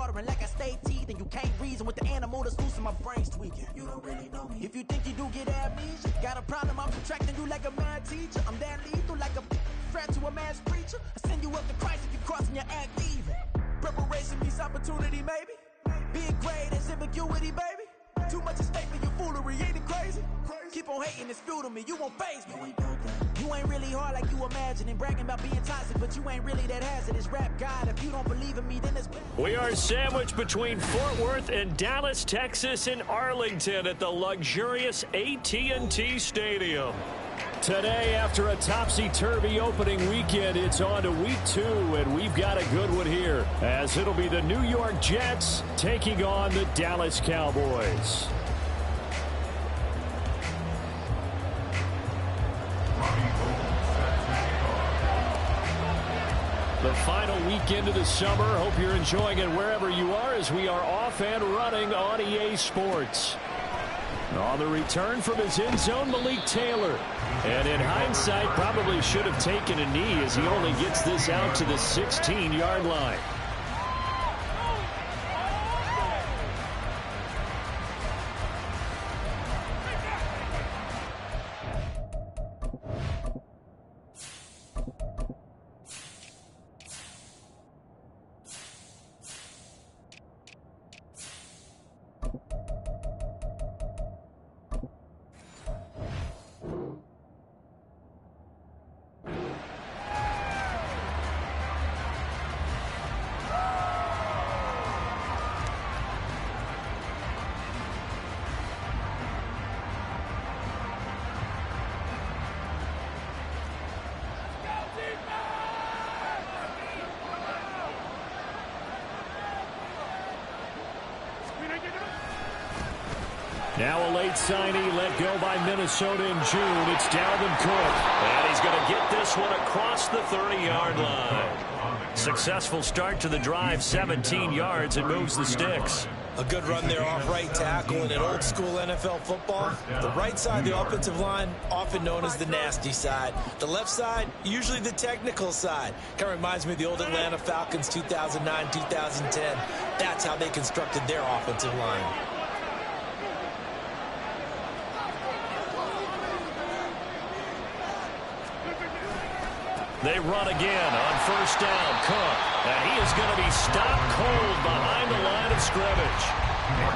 watering like I stay teeth, and you can't reason with the animal that's loose in my brain's tweaking. You don't really know me. If you think you do get amnesia, got a problem, I'm subtracting you like a mad teacher. I'm that lethal like a threat to a mass preacher. I send you up to Christ if you crossing your act evil. Preparation means opportunity, maybe. Big grade is ambiguity, baby. Too much at stake for your foolery, ain't it crazy? Keep on hating, it's fuel to me, you won't faze me. You ain't really hard like you imagine, and bragging about being toxic, but you ain't really that hazardous. Rap God, if you don't believe in me, then it's... We are sandwiched between Fort Worth and Dallas, Texas, and Arlington at the luxurious AT&T Stadium. Today, after a topsy-turvy opening weekend, it's on to week 2, and we've got a good one here, as it'll be the New York Jets taking on the Dallas Cowboys. The final weekend of the summer. Hope you're enjoying it wherever you are, as we are off and running on EA Sports. On the return from his end zone, Malik Taylor. And in hindsight, probably should have taken a knee, as he only gets this out to the 16-yard line. Now a late signee let go by Minnesota in June. It's Dalvin Cook. And he's going to get this one across the 30-yard line. Successful start to the drive, 17 yards. It moves the sticks. A good run there off right tackle in an old-school NFL football. The right side of the offensive line, often known as the nasty side. The left side, usually the technical side. Kind of reminds me of the old Atlanta Falcons 2009-2010. That's how they constructed their offensive line. They run again on first down. Cook. And he is going to be stopped cold behind the line of scrimmage.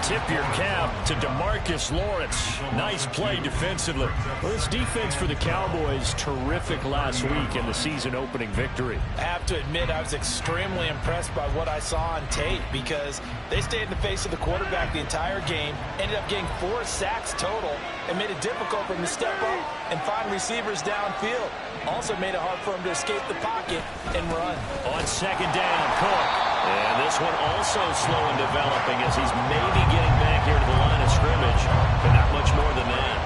Tip your cap to DeMarcus Lawrence. Nice play defensively. Well, this defense for the Cowboys, terrific last week in the season-opening victory. I have to admit, I was extremely impressed by what I saw on tape, because they stayed in the face of the quarterback the entire game, ended up getting 4 sacks total, and made it difficult for him to step up and find receivers downfield. Also made it hard for him to escape the pocket and run. On second down, Cook. And this one also slow in developing, as he's maybe getting back here to the line of scrimmage, but not much more than that.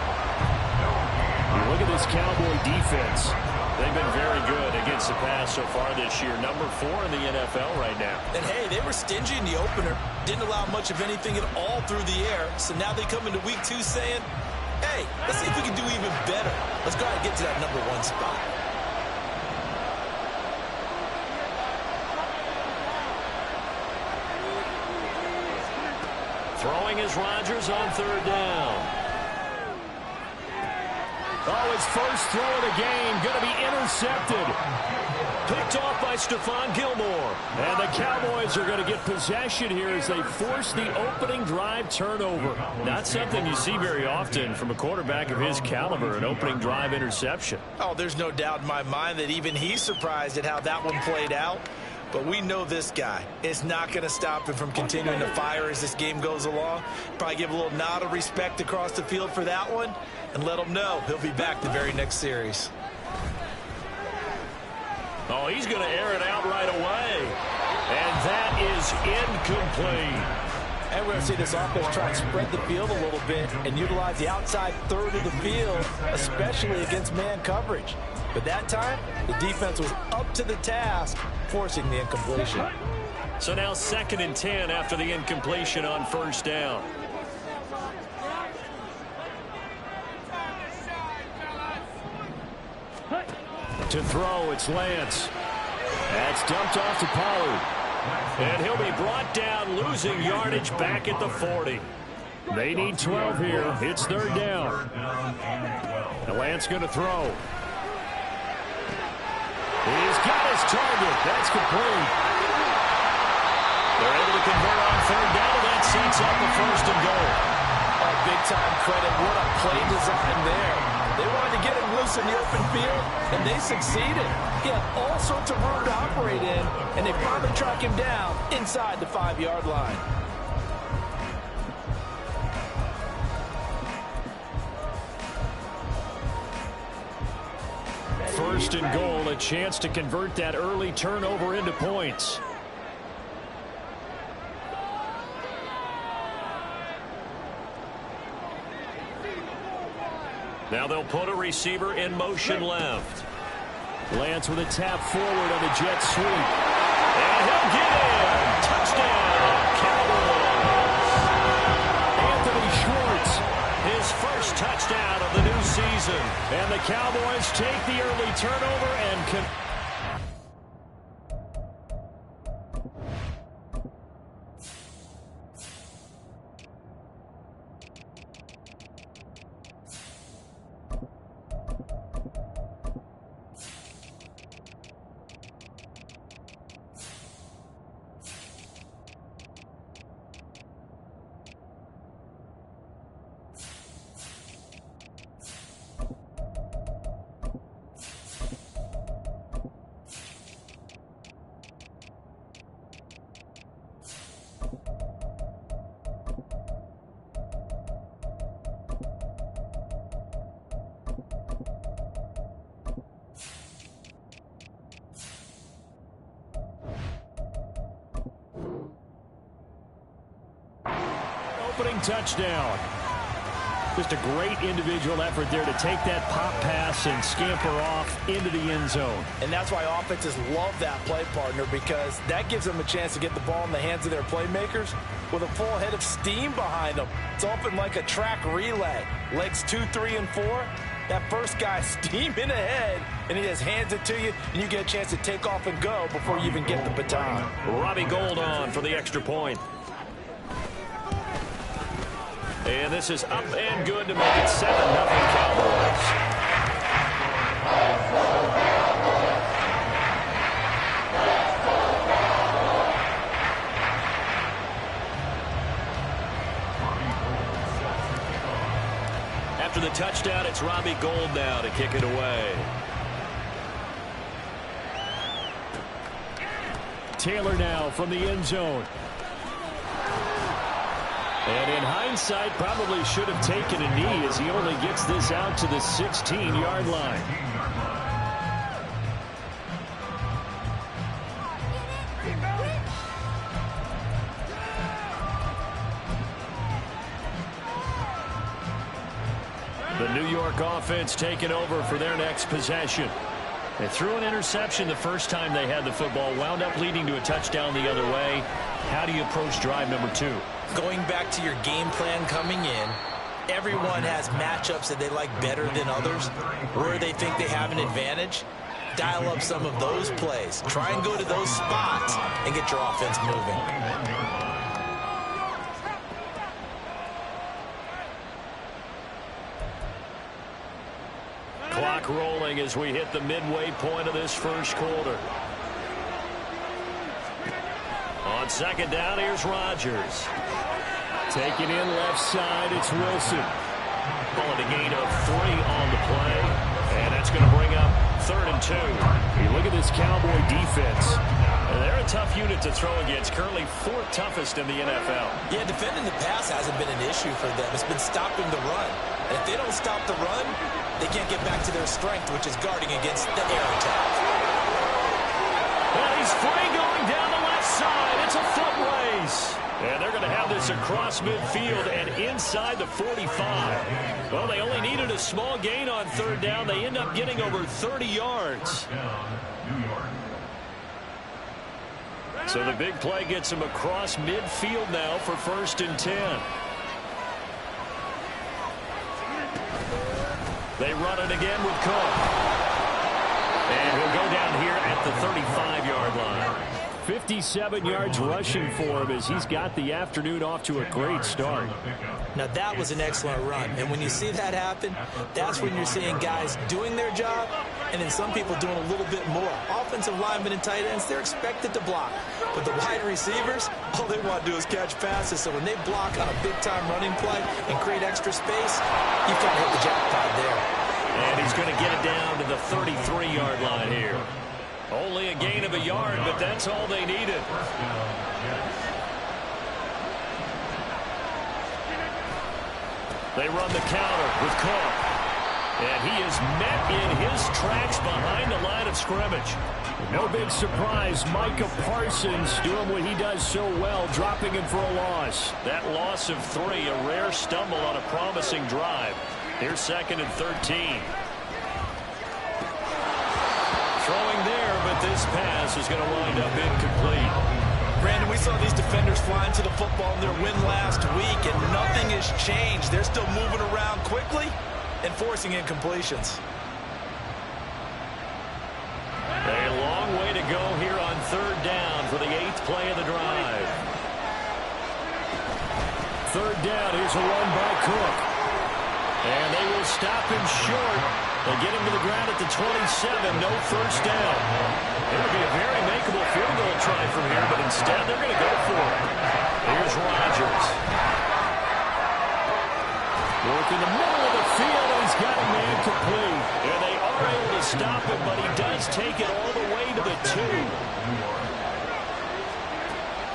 Look at this Cowboy defense. They've been very good against the pass so far this year. Number 4 in the NFL right now. And hey, they were stingy in the opener. Didn't allow much of anything at all through the air. So now they come into week 2 saying, hey, let's see if we can do even better. Let's go ahead and get to that number 1 spot. Throwing is Rodgers on third down. Oh, his first throw of the game going to be intercepted. Picked off by Stephon Gilmore. And the Cowboys are going to get possession here as they force the opening drive turnover. Not something you see very often from a quarterback of his caliber, an opening drive interception. Oh, there's no doubt in my mind that even he's surprised at how that one played out. But we know this guy is not going to stop him from continuing to fire as this game goes along. Probably give a little nod of respect across the field for that one, and let him know he'll be back the very next series. Oh, he's going to air it out right away. And that is incomplete. And we're going to see this offense try and spread the field a little bit and utilize the outside third of the field, especially against man coverage. But that time, the defense was up to the task, forcing the incompletion. So now 2nd and 10 after the incompletion on first down. To throw, it's Lance. That's dumped off to Pollard. And he'll be brought down, losing yardage back at the 40. They need 12 here. It's third down. And Lance going to throw. He's got his target. That's complete. They're able to convert on third down, and that sets up the first and goal. Oh, big-time credit. What a play design there. They wanted to get him loose in the open field, and they succeeded. He had all sorts of room to operate in, and they finally track him down inside the 5-yard line. First and goal, a chance to convert that early turnover into points. Now they'll put a receiver in motion left. Lance with a tap forward on the jet sweep. And he'll get in. Touchdown, Cowboys. Anthony Schwartz, his first touchdown of the new season. And the Cowboys take the early turnover and opening touchdown. Just a great individual effort there to take that pop pass and scamper off into the end zone. And that's why offenses love that play partner, because that gives them a chance to get the ball in the hands of their playmakers with a full head of steam behind them. It's often like a track relay. Legs 2, 3, and 4. That first guy steaming ahead, and he just hands it to you, and you get a chance to take off and go before you even get the baton. Robbie Gould on for the extra point. And this is up and good to make it 7-0 Cowboys. After the touchdown, it's Robbie Gould now to kick it away. Taylor now from the end zone. And in hindsight, probably should have taken a knee as he only gets this out to the 16-yard line. The New York offense taking over for their next possession. They threw an interception the first time they had the football, wound up leading to a touchdown the other way. How do you approach drive number 2? Going back to your game plan coming in, everyone has matchups that they like better than others, where they think they have an advantage. Dial up some of those plays. Try and go to those spots and get your offense moving. Clock rolling as we hit the midway point of this first quarter. On second down, here's Rodgers. Taking in left side, it's Wilson. Calling a gain of 3 on the play. And that's going to bring up 3rd and 2. You look at this Cowboy defense. They're a tough unit to throw against. Currently 4th toughest in the NFL. Yeah, defending the pass hasn't been an issue for them. It's been stopping the run. And if they don't stop the run, they can't get back to their strength, which is guarding against the air attack. And he's free going down the left side. It's a foot race. And they're going to have this across midfield and inside the 45. Well, they only needed a small gain on 3rd down. They end up getting over 30 yards. So the big play gets them across midfield now for 1st and 10. They run it again with Cook. And he'll go down here at the 35-yard line. 57 yards rushing for him as he's got the afternoon off to a great start. Now, that was an excellent run. And when you see that happen, that's when you're seeing guys doing their job and then some people doing a little bit more. Offensive linemen and tight ends, they're expected to block. But the wide receivers, all they want to do is catch passes. So when they block on a big-time running play and create extra space, you've got to hit the jackpot there. And he's going to get it down to the 33-yard line here. Only a gain of a yard, but that's all they needed. They run the counter with Cook. And he is met in his tracks behind the line of scrimmage. No big surprise, Micah Parsons doing what he does so well, dropping him for a loss. That loss of 3, a rare stumble on a promising drive. Here's 2nd and 13. Throwing there, but this pass is going to wind up incomplete. Brandon, we saw these defenders flying to the football in their win last week, and nothing has changed. They're still moving around quickly and forcing incompletions. A long way to go here on 3rd down for the 8th play of the drive. 3rd down, here's a run by Cook. And they will stop him short. They get him to the ground at the 27, no first down. It would be a very makeable field goal try from here, but instead they're going to go for it. Here's Rodgers. Working the middle of the field, and he's got a man complete. And they are able to stop him, but he does take it all the way to the 2.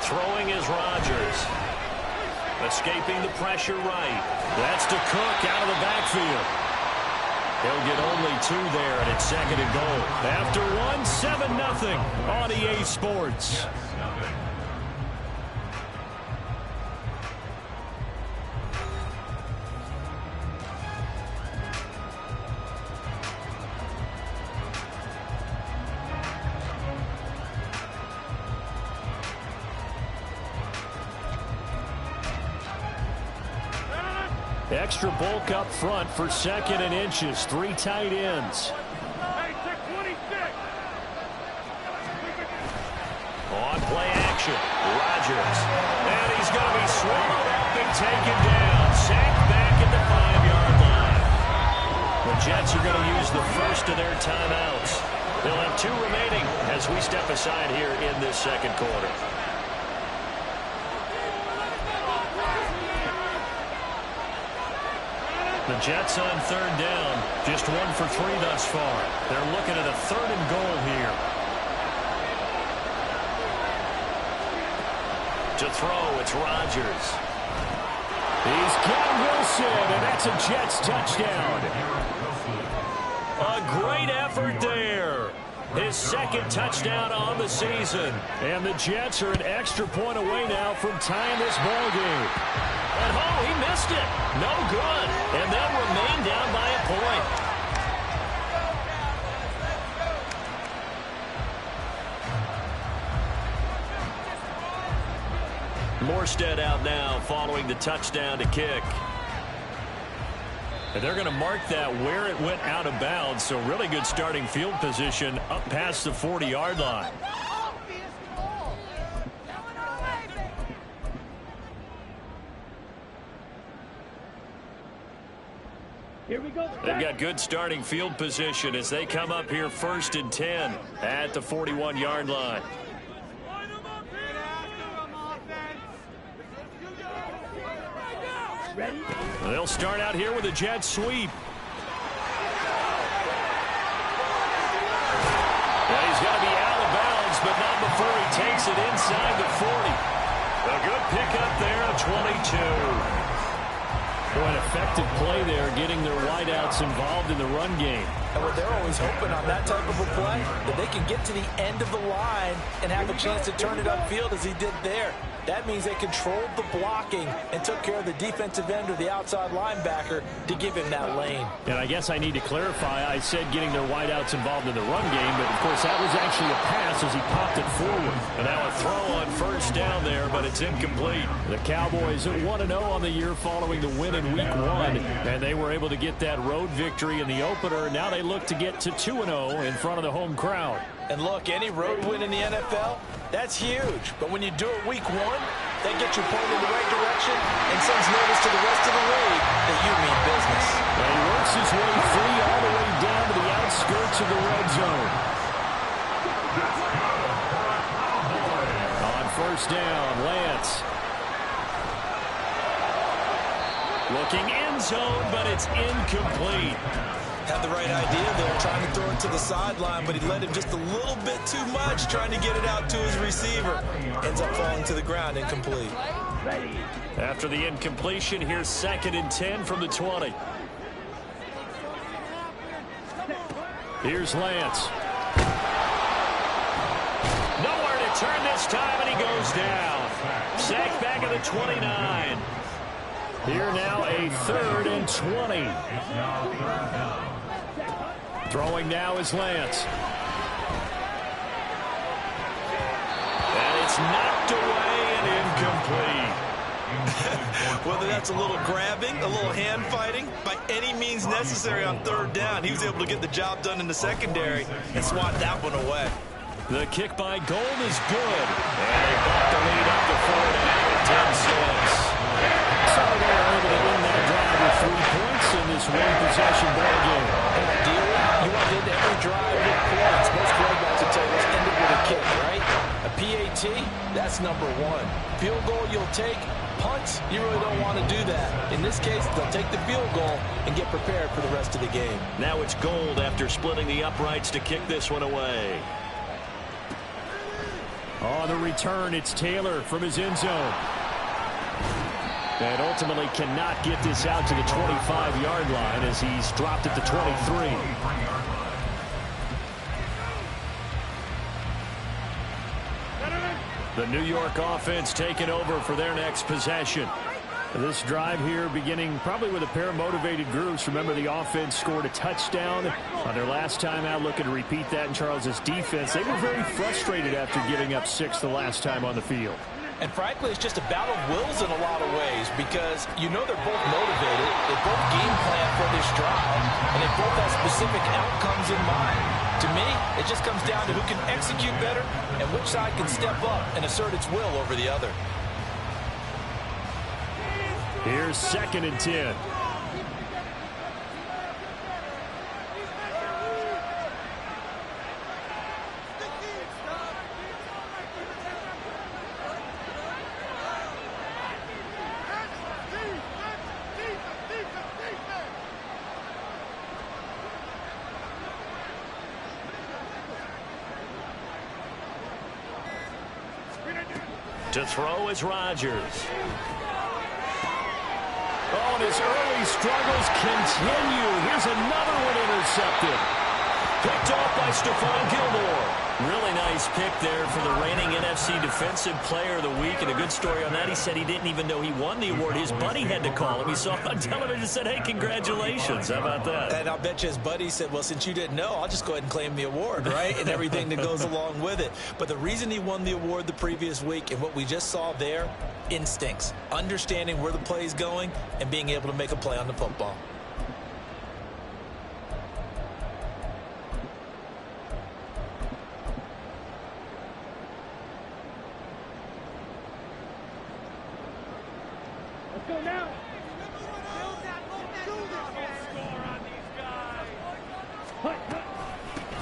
Throwing is Rodgers. Escaping the pressure right. That's to Cook out of the backfield. He'll get only 2 there, and it's 2nd and goal. After 1, 7-0 on EA Sports. Extra bulk up front for 2nd and inches. 3 tight ends. On play action, Rodgers. And he's going to be swallowed up and taken down. Sacked back at the 5-yard line. The Jets are going to use the first of their timeouts. They'll have 2 remaining as we step aside here in this 2nd quarter. The Jets on 3rd down, just 1 for 3 thus far. They're looking at a 3rd and goal here. To throw, it's Rodgers. He's got Wilson, and that's a Jets touchdown. A great effort there. His 2nd touchdown on the season. And the Jets are an extra point away now from tying this ball game. And oh, he missed it. No good. And they'll remain down by a point. Morstead out now following the touchdown to kick. And they're going to mark that where it went out of bounds. So really good starting field position up past the 40-yard line. They've got good starting field position as they come up here 1st and 10 at the 41-yard line. They'll start out here with a jet sweep. Well, he's got to be out of bounds, but not before he takes it inside the 40. A good pickup there, a 22. Boy, an effective play there, getting their wideouts involved in the run game. And what they're always hoping on that type of a play, that they can get to the end of the line and have a chance to turn it upfield as he did there. That means they controlled the blocking and took care of the defensive end or the outside linebacker to give him that lane. And I guess I need to clarify, I said getting their wideouts involved in the run game, but of course that was actually a pass as he popped it forward. And now a throw on 1st down there, but it's incomplete. The Cowboys at 1-0 on the year following the win in Week 1, and they were able to get that road victory in the opener. Now they look to get to 2-0 in front of the home crowd. And look, any road win in the NFL, That's huge. But when you do it week one, that gets your point in the right direction and sends notice to the rest of the league that you mean business. And he works his way free all the way down to the outskirts of the red zone. On first down, Lance. Looking end zone, but it's incomplete. Had the right idea there, trying to throw it to the sideline, but he let him just a little bit too much, trying to get it out to his receiver. Ends up falling to the ground, incomplete. After the incompletion, here's 2nd and 10 from the 20. Here's Lance. Nowhere to turn this time, and he goes down. Sacked back at the 29. Here now a 3rd and 20. Throwing now is Lance. And it's knocked away and incomplete. Whether that's a little grabbing, a little hand fighting, by any means necessary on 3rd down, he was able to get the job done in the secondary and swat that one away. The kick by Gold is good. And they bump the lead up to 4.5 at 10 6. So they're able to win that drive with 3 points in this one-possession ball game. Ideally, you want to end every drive with points. Most quarterbacks would tell you it's ended with a kick, right? A PAT, that's number 1. Field goal you'll take. Punts, you really don't want to do that. In this case, they'll take the field goal and get prepared for the rest of the game. Now it's Gold after splitting the uprights to kick this one away. On the return, it's Taylor from his end zone. And ultimately cannot get this out to the 25-yard line as he's dropped at the 23. The New York offense taking over for their next possession. This drive here beginning probably with a pair of motivated groups. Remember, the offense scored a touchdown on their last time out, looking to repeat that in Charles's defense. They were very frustrated after giving up 6 the last time on the field. And frankly, it's just a battle of wills in a lot of ways because you know they're both motivated. They both game plan for this drive, and they both have specific outcomes in mind. To me, it just comes down to who can execute better and which side can step up and assert its will over the other. Here's 2nd and 10. To throw is Rodgers. Oh, and his early struggles continue. Here's another one intercepted. Picked off by Stephon Gilmore. Really nice pick there for the reigning NFC Defensive Player of the Week. And a good story on that, he said he didn't even know he won the award. His buddy had to call him. He saw him on television and said, hey, congratulations. How about that? And I'll bet you his buddy said, well, since you didn't know, I'll just go ahead and claim the award, right? And everything that goes along with it. But the reason he won the award the previous week and what we just saw there, instincts, understanding where the play is going and being able to make a play on the football.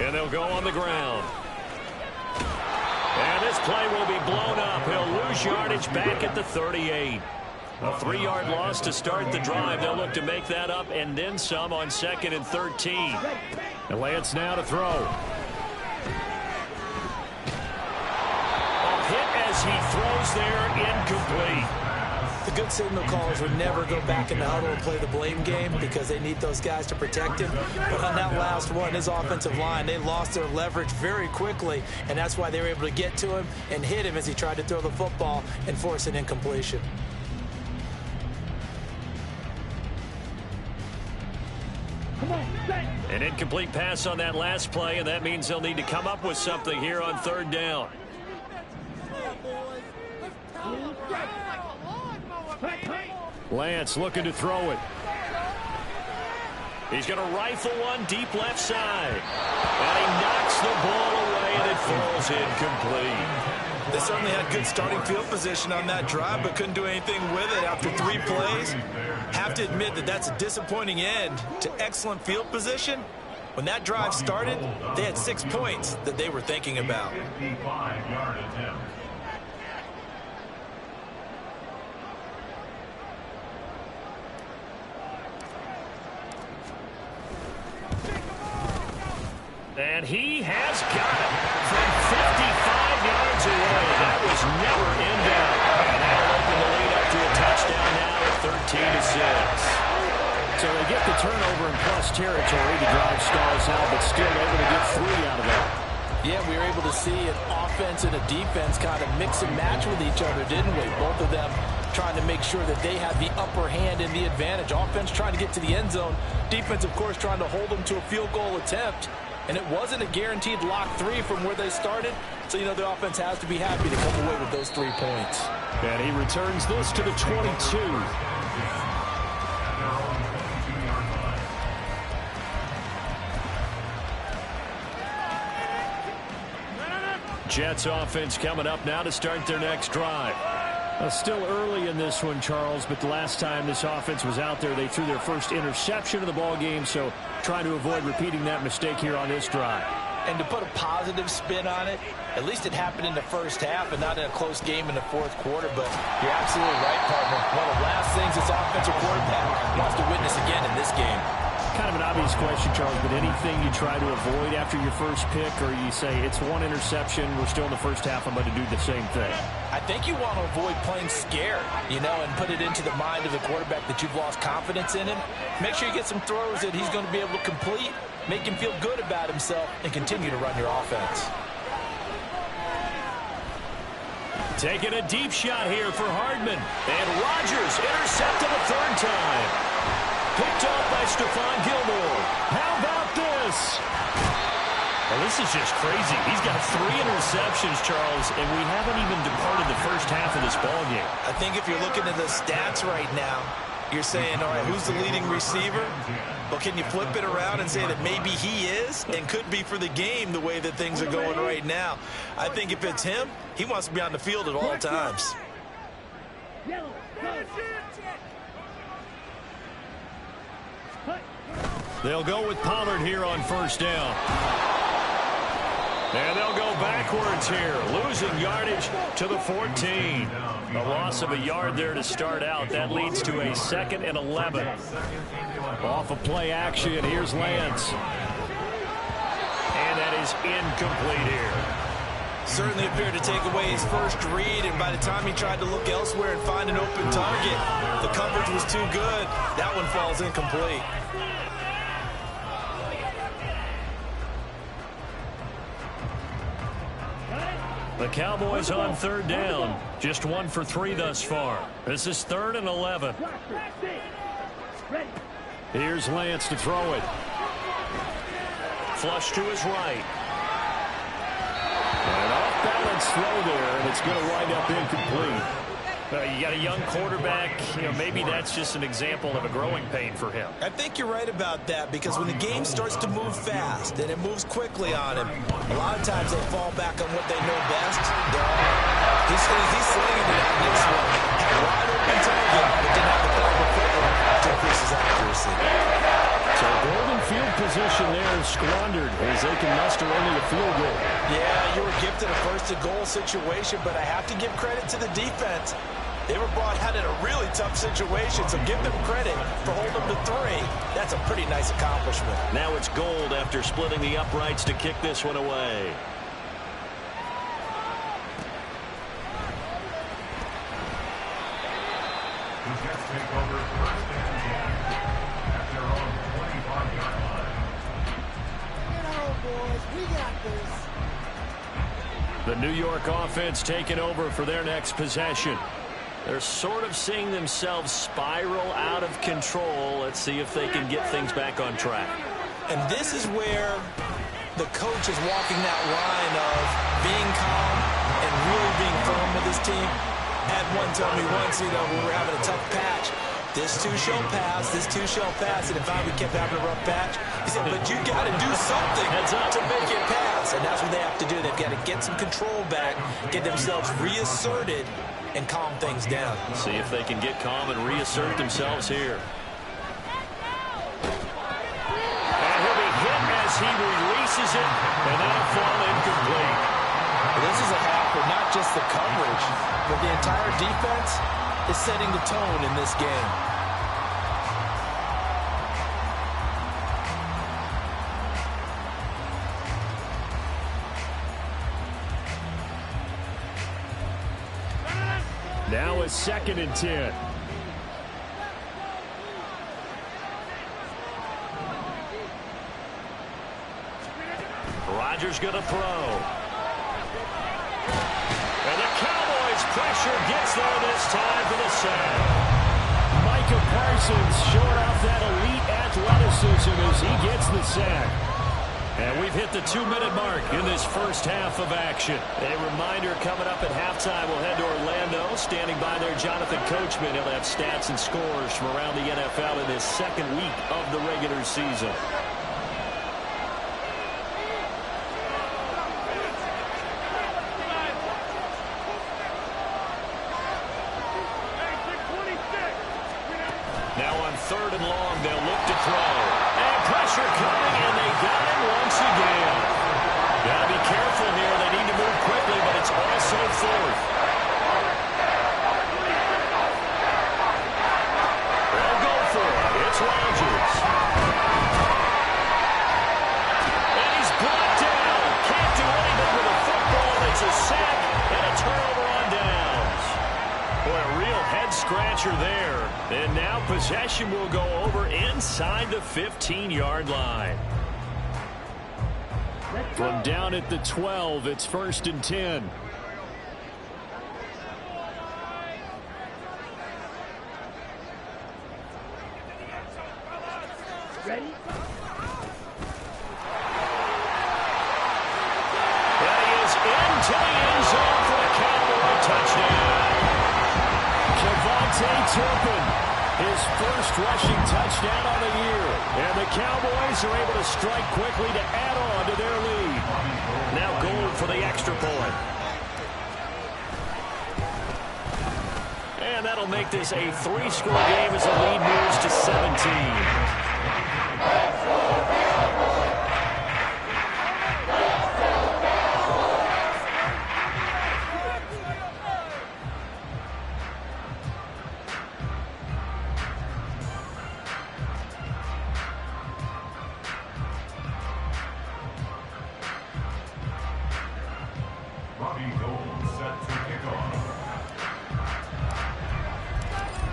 And they'll go on the ground. And this play will be blown up. He'll lose yardage back at the 38. A 3-yard loss to start the drive. They'll look to make that up and then some on 2nd and 13. And Lance now to throw. A hit as he throws there, incomplete. The good signal callers would never go back in the huddle and play the blame game because they need those guys to protect him. But on that last one, his offensive line, they lost their leverage very quickly, and that's why they were able to get to him and hit him as he tried to throw the football and force an incompletion. An incomplete pass on that last play, and that means they'll need to come up with something here on 3rd down. Lance looking to throw it. He's going to rifle one deep left side. And he knocks the ball away, and it falls incomplete. They certainly had good starting field position on that drive, but couldn't do anything with it after 3 plays. Have to admit that that's a disappointing end to excellent field position. When that drive started, they had 6 points that they were thinking about. And he has got it from 55 yards away. That was never in doubt. And that'll open the lead up to a touchdown now at 13-6. So they get the turnover in plus territory. The drive stalls out, but still able to get 3 out of that. Yeah, we were able to see an offense and a defense kind of mix and match with each other, didn't we? Both of them trying to make sure that they had the upper hand and the advantage. Offense trying to get to the end zone. Defense, of course, trying to hold them to a field goal attempt. And it wasn't a guaranteed lock 3 from where they started. So, you know, the offense has to be happy to come away with those 3 points. And he returns this to the 22. Jets offense coming up now to start their next drive. Still early in this one, Charles, but the last time this offense was out there, they threw their first interception of the ball game, so trying to avoid repeating that mistake here on this drive. And to put a positive spin on it, at least it happened in the first half and not in a close game in the fourth quarter, but you're absolutely right, partner. One of the last things this offensive quarterback wants to witness again in this game. Kind of an obvious question, Charles, but anything you try to avoid after your first pick, or you say it's 1 interception, we're still in the first half, I'm going to do the same thing? I think you want to avoid playing scared, you know, and put it into the mind of the quarterback that you've lost confidence in him. Make sure you get some throws that he's going to be able to complete, make him feel good about himself, and continue to run your offense. Taking a deep shot here for Hardman. And Rodgers intercepted a 3rd time. Picked off by Stephon Gilmore. How about this? Well, this is just crazy. He's got 3 interceptions, Charles, and we haven't even departed the first half of this ballgame. I think if you're looking at the stats right now, you're saying, all right, who's the leading receiver? Well, can you flip it around and say that maybe he is and could be for the game the way that things are going right now? I think if it's him, he wants to be on the field at all times. They'll go with Pollard here on 1st down. And they'll go backwards here, losing yardage to the 14. A loss of a yard there to start out. That leads to a 2nd and 11. Off of play action, here's Lance. And that is incomplete here. Certainly appeared to take away his first read, and by the time he tried to look elsewhere and find an open target, the coverage was too good. That one falls incomplete. The Cowboys on 3rd down. Just 1 for 3 thus far. This is 3rd and 11. Here's Lance to throw it. Flush to his right. An off-balance throw there, and it's going to wind up incomplete. You got a young quarterback. You know, maybe that's just an example of a growing pain for him. I think you're right about that, because when the game starts to move fast and it moves quickly on him, a lot of times they fall back on what they know best. He's slinging it out this one. Had a wide open target, but didn't have the proper footwork to increase his accuracy. So golden field position there is squandered as they can muster only a field goal. Yeah, you were gifted a 1st-and-goal situation, but I have to give credit to the defense. They were brought out in a really tough situation, so give them credit for holding them to 3. That's a pretty nice accomplishment. Now it's Gold after splitting the uprights to kick this one away. The New York offense taking over for their next possession. They're sort of seeing themselves spiral out of control. Let's see if they can get things back on track. And this is where the coach is walking that line of being calm and really being firm with his team. Had one tell me once, you know, we were having a tough patch. this too shall pass, this too shall pass. And if we kept having a rough patch, he said, but you got to do something to make it pass. And that's what they have to do. They've got to get some control back, get themselves reasserted, and calm things down. See if they can get calm and reassert themselves here. And he'll be hit as he releases it, and that'll fall incomplete. Well, this is a half where not just the coverage, but the entire defense is setting the tone in this game. Now it's 2nd and 10. Rodgers going to throw. And the Cowboys pressure gets there this time for the sack. Micah Parsons showing off that elite athleticism as he gets the sack. And we've hit the 2-minute mark in this first half of action. A reminder coming up at halftime, we'll head to Orlando. Standing by there, Jonathan Coachman. He'll have stats and scores from around the NFL in this second week of the regular season. Now on 3rd and long, they'll look to throw. And pressure coming, and they got him once again. Got to be careful here. They need to move quickly, but it's also 4th. They'll go for it. It's Rodgers. And he's brought down. Can't do anything with a football. It's a sack and a turnover on downs. Boy, a real head-scratcher there. And now possession will go over inside the 15-yard line. From down at the 12, it's 1st and 10. Ready? That is into the end zone for a Cowboy touchdown. Javonte Turpin, his first rushing touchdown on the year. And the Cowboys are able to strike quickly to add on to their lead. Now Gold for the extra point. And that'll make this a 3-score game as the lead moves to 17.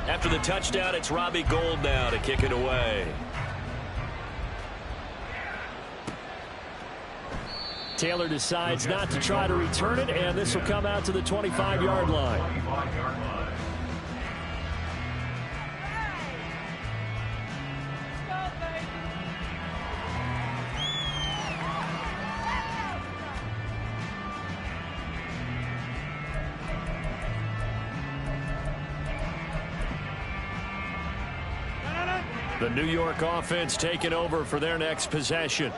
After the touchdown, it's Robbie Gould now to kick it away. Taylor decides not to try to return it, and this will come out to the 25-yard line. The New York offense taking over for their next possession.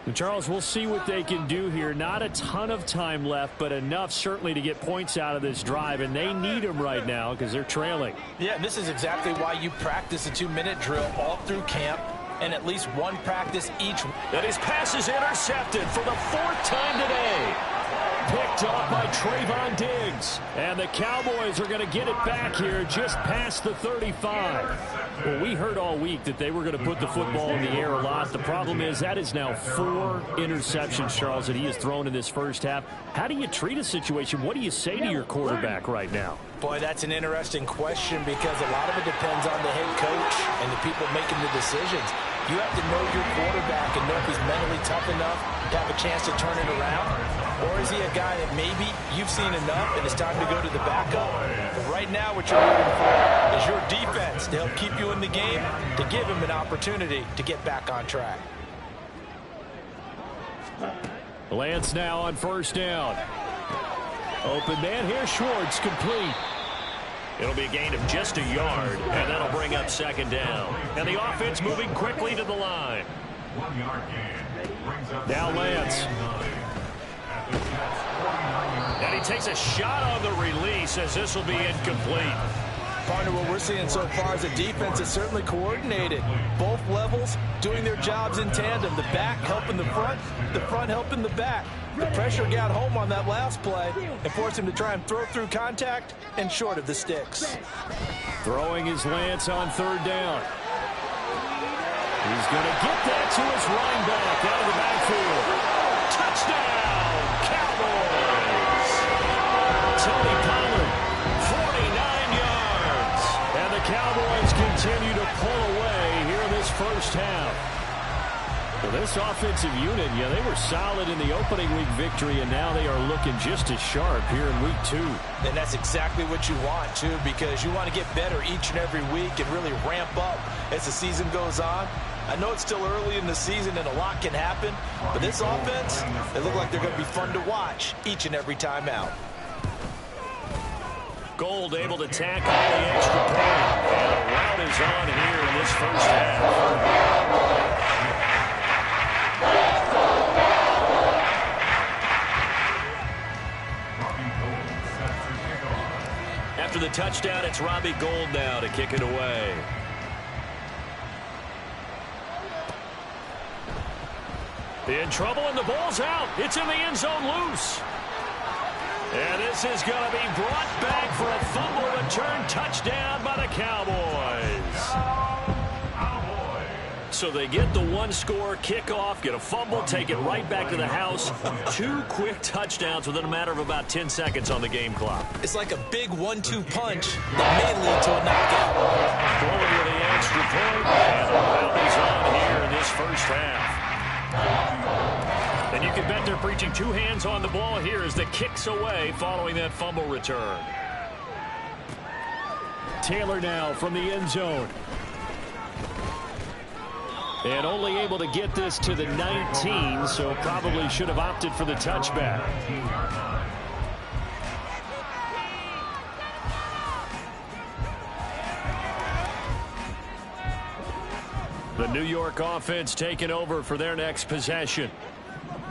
And Charles, we'll see what they can do here. Not a ton of time left, but enough certainly to get points out of this drive, and they need them right now because they're trailing. Yeah, this is exactly why you practice a 2-minute drill all through camp and at least one practice each. And his pass is intercepted for the 4th time today. Picked off by Trayvon Diggs. And the Cowboys are going to get it back here just past the 35. Well, we heard all week that they were going to put the football in the air a lot. The problem is that is now 4 interceptions, Charles, that he has thrown in this first half. How do you treat a situation? What do you say to your quarterback right now? Boy, that's an interesting question because a lot of it depends on the head coach and the people making the decisions. You have to know your quarterback and know if he's mentally tough enough to have a chance to turn it around. Or is he a guy that maybe you've seen enough and it's time to go to the backup? But right now what you're looking for is your defense to help keep you in the game, to give him an opportunity to get back on track. Lance now on 1st down. Open man here, Schwartz complete. It'll be a gain of just a yard, and that'll bring up second down. And the offense moving quickly to the line. 1 yard gain. Now Lance. And he takes a shot on the release as this will be incomplete. Partner, what we're seeing so far is a defense that's certainly coordinated. Both levels doing their jobs in tandem. The back helping the front helping the back. The pressure got home on that last play and forced him to try and throw through contact and short of the sticks. Throwing his Lance on third down. He's going to get that to his running back out of the backfield. Touchdown, Cowboys! Tony Pollard, 49 yards. And the Cowboys continue to pull away here in this first half. Well, this offensive unit, they were solid in the opening week victory, and now they are looking just as sharp here in week 2. And that's exactly what you want, too, because you want to get better each and every week and really ramp up as the season goes on. I know it's still early in the season and a lot can happen, but this offense, they look like they're going to be fun to watch each and every time out. Gold able to tackle the extra point, and the route is on here in this first half. After the touchdown, it's Robbie Gould now to kick it away. In trouble, and the ball's out. It's in the end zone loose. And this is going to be brought back for a fumble return touchdown by the Cowboys. So they get the one-score kickoff, get a fumble, take it right back to the house. 2 quick touchdowns within a matter of about 10 seconds on the game clock. It's like a big 1-2 punch that may lead to a knockout. Going with the extra point, and the round is on here in this first half. And you can bet they're preaching 2 hands on the ball here as the kicks away following that fumble return. Taylor now from the end zone. And only able to get this to the 19, so probably should have opted for the touchback. The New York offense taking over for their next possession.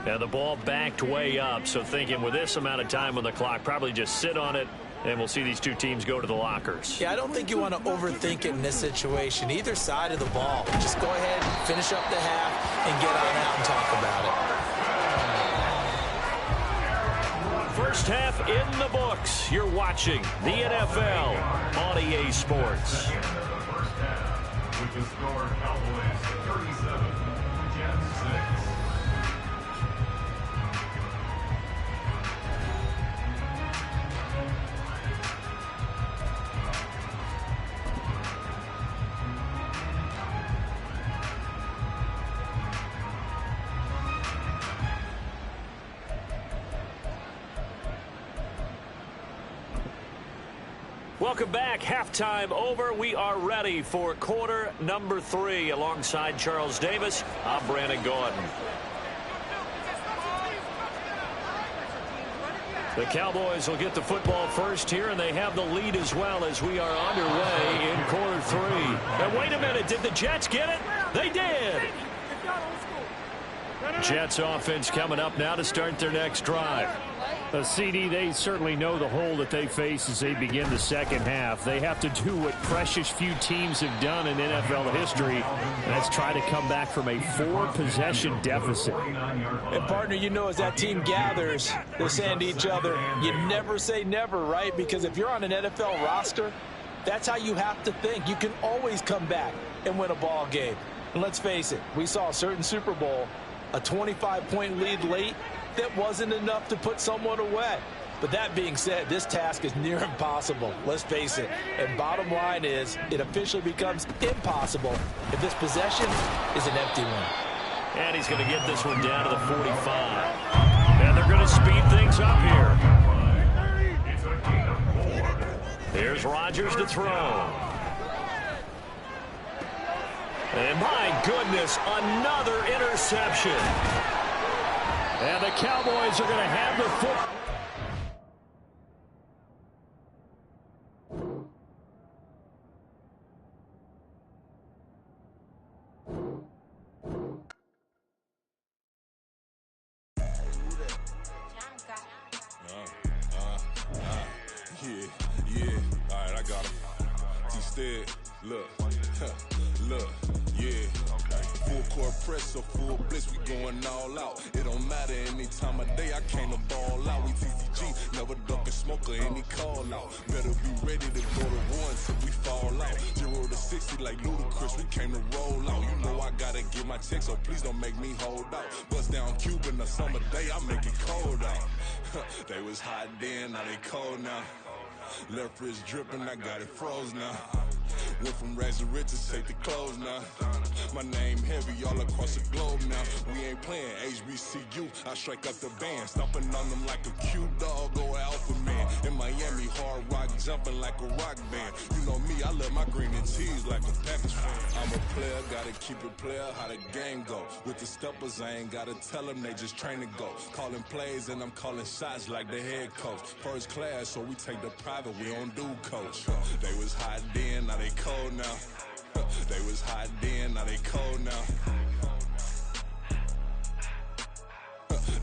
Now the ball backed way up, so thinking with this amount of time on the clock, probably just sit on it, and we'll see these 2 teams go to the lockers. Yeah, I don't think you want to overthink it in this situation. Either side of the ball. Just go ahead, finish up the half, and get on out and talk about it. First half in the books. You're watching the NFL on EA Sports. With the score, Cowboys 37, Jets 6. Welcome back. Halftime over. We are ready for quarter number 3. Alongside Charles Davis, I'm Brandon Gordon. The Cowboys will get the football first here, and they have the lead as well as we are underway in quarter 3. And wait a minute, did the Jets get it? They did! Jets offense coming up now to start their next drive. CD, they certainly know the hole that they face as they begin the second half. They have to do what precious few teams have done in NFL history, and that's try to come back from a 4-possession deficit. And, partner, as that team gathers, they're saying to each other, you never say never, right? Because if you're on an NFL roster, that's how you have to think. You can always come back and win a ball game. And let's face it, we saw a certain Super Bowl, a 25-point lead late, that wasn't enough to put someone away. But that being said, this task is near impossible. Let's face it. And bottom line is, it officially becomes impossible if this possession is an empty one. And he's going to get this one down to the 45. And they're going to speed things up here. Here's Rodgers to throw. And my goodness, another interception. And the Cowboys are going to have the foot. head. Look, look, yeah. Full court press or full blitz, we going all out. It don't matter any time of day, I came to ball out. We TCG, never duck and smoke or any call out. Better be ready to go to war until we fall out. 0 to 60 like Ludacris, we came to roll out. You know I gotta get my check, so please don't make me hold out. Bust down Cuban a summer day, I make it cold out. They was hot then, now they cold now. Left wrist dripping, I got it froze now. Went from rags to riches, take the clothes now. My name heavy all across the globe now. We ain't playing HBCU, I strike up the band. Stomping on them like a cute dog or alpha man. In Miami, hard rock jumping like a rock band. You know me, I love my green and cheese like a Packers fan. I'm a player, gotta keep it player, how the game go. With the steppers, I ain't gotta tell them, they just train to go. Calling plays and I'm calling shots like the head coach. First class, so we take the private, we don't do coach. They was hot then, now they cold now. They was hot then, now they cold now.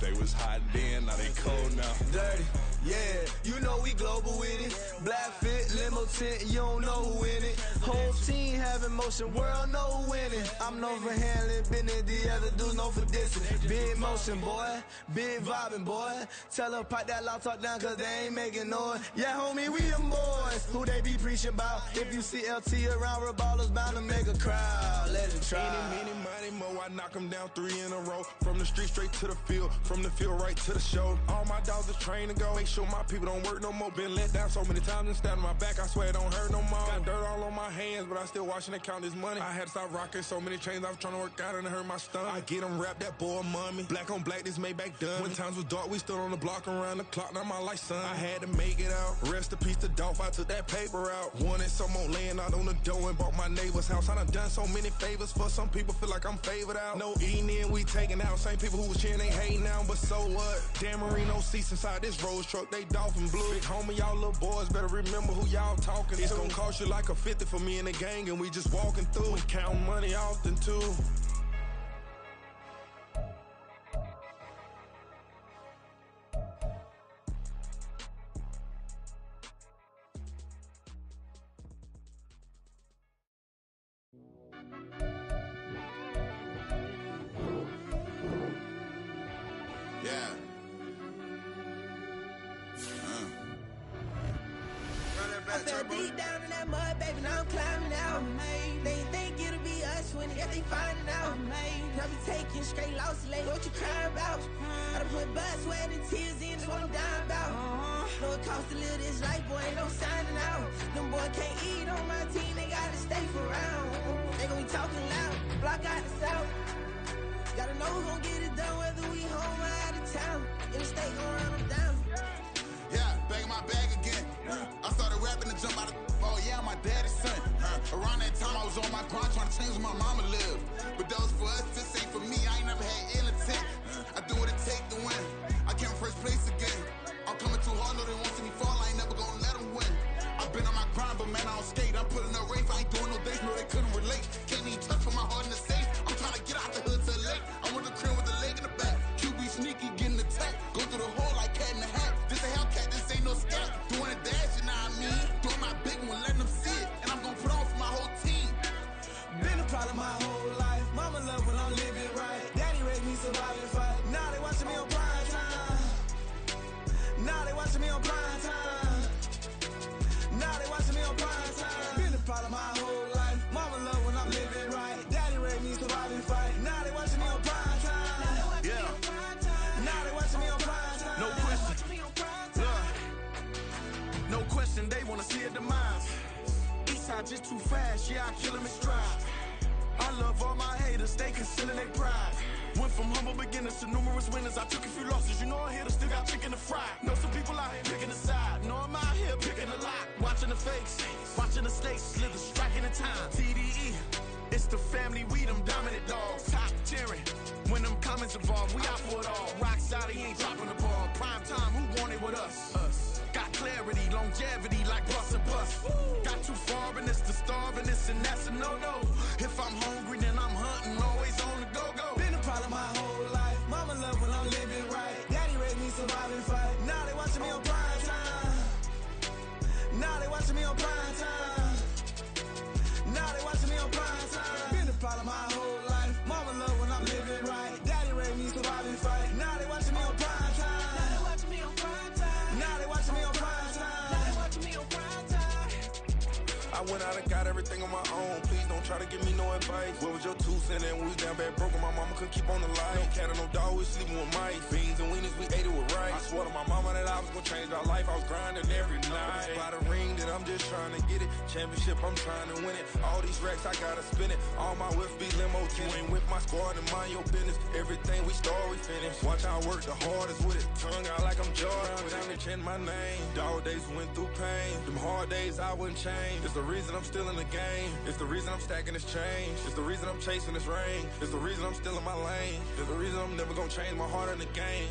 They was hot then, now they cold now. Dirty, yeah, you know we global with it. Black fit, limo tint, you don't know who in it. Whole team having motion, world know who winning. I'm known for handling business, the other dudes known for dissing. Big motion, boy, big vibing, boy. Tell her pipe that loud talk down, cause they ain't making noise. Yeah, homie, we them boys, who they be preaching about. If you see LT around, Reballer's bound to make a crowd. Let it try. Any, money, mo, I knock them down 3 in a row. From the street straight to the field, from the field right to the show. All my dogs are trained to go. Make sure my people don't work no more. Been let down so many times and stabbed in my back, I swear it don't hurt no more. Got dirt all on my hands, but I still watching and count this money. I had to stop rocking so many chains, I was trying to work out and it hurt my stomach. I get them wrapped, that boy mommy. Black on black, this Maybach done. When times was dark, we stood on the block around the clock, now my life son. I had to make it out. Rest in peace to Dolph, I took that paper out. Wanted some more laying out on the dough and bought my neighbor's house. I done so many favors for some people, feel like I'm favored out. No eating in, we taking out. Same people who was cheering, they hating now, but so what? Dan Marino seats inside this Rolls truck, they dolphin blue. Big homie, y'all little boys better remember who y'all talking to. It's gonna cost you like a 50 for me and the gang, and we just walking through. We counting money often too. Yeah. I fell deep down in that mud, baby, now I'm climbing out. They think it'll be us when they finding out. Probably taking straight losses, like what you crying about? I done put blood, sweat, and tears in, that's what I'm dying about. Know it costs to live this life, boy, ain't no signing out. Them boy can't eat on my team, they gotta stay for round. They gon' be talking loud, block out the south. Gotta know who gon' get it done, whether we home or out of town. In the state gon' run them down. Yeah, back in my bag again. I started rapping to jump out of, oh yeah, I'm my daddy's son. Around that time I was on my grind trying to change where my mama lived. But that was for us, this ain't for me, I ain't never had ill intent. I do what it take to win. I came first place again. I'm coming too hard, know they want to see me fall, I ain't never gonna let them win. I've been on my grind, but man, I don't skate. I'm putting up race, I ain't doing no days, no they couldn't relate. Can't even touch for my heart in the safe. I'm trying to get out the hood to the lake. I want the crib with the leg in the back. QB sneaky, getting attacked. Go through the hole like cat in the hat. This a Hellcat, this ain't no scat. Doing a dash, you know what I mean? Doing my big one, letting them see it. And I'm gonna put on for my whole team. Been a problem my whole life. Mama love when I'm living right. Daddy raised me survive and fight. Now they watching me on prime time. Now they watching me on prime time. Now they watching me on prime time. Been a problem my whole life. Mama love when I'm living right. Daddy raised me survive and fight. Now they watching me on prime time. Yeah. Now they watching me on prime time. No question. No question, they wanna see a demise. Eastside just too fast, yeah, I kill them in stride. I love all my haters, they concealing their pride. Went from humble beginners to numerous winners. I took a few losses, you know I'm here to still got chicken to fry. Know some people out here picking a side. Know I'm out here picking a lot. Watching the fakes, watching the stakes, slither, striking the time. TDE, it's the family, we them dominant dogs. Top tiering, when them comments involved, we out for it all. Rock side, he ain't dropping the ball. Prime time, who want it with us? Got clarity, longevity, like bus and bus. Got too far and it's the starving, this and that's a no-no. If I'm hungry, then I'm hunting, always on the go-go. Been a problem my whole life. Mama love when I'm living right. Daddy raised me survive and fight. Now they watching me on prime time. Now they watching me on prime time. I went out and got everything on my own. Please don't try to give me no advice. What was your 2 cents and when we was down bad broke? My mama couldn't keep on the light. No cat or no dog, we sleeping with mice. Beans and weenies, we ate it with rice. I swore to my mama that I was gonna change our life. I was grinding every night. By the ring that I'm just trying to get it. Championship, I'm trying to win it. All these racks, I gotta spin it. All my whips be limo tinted. You ain't with my squad and mind your business. Everything we start, we finish. Watch how I work the hardest with it. Tongue out like I'm Jordan. Without me chanting my name. Dog days went through pain. Them hard days I wouldn't change. It's the reason I'm still in the game. It's the reason I'm stacking this change. It's the reason I'm chasing this ring. It's the reason I'm still in my lane. It's the reason I'm never gonna change my heart in the game.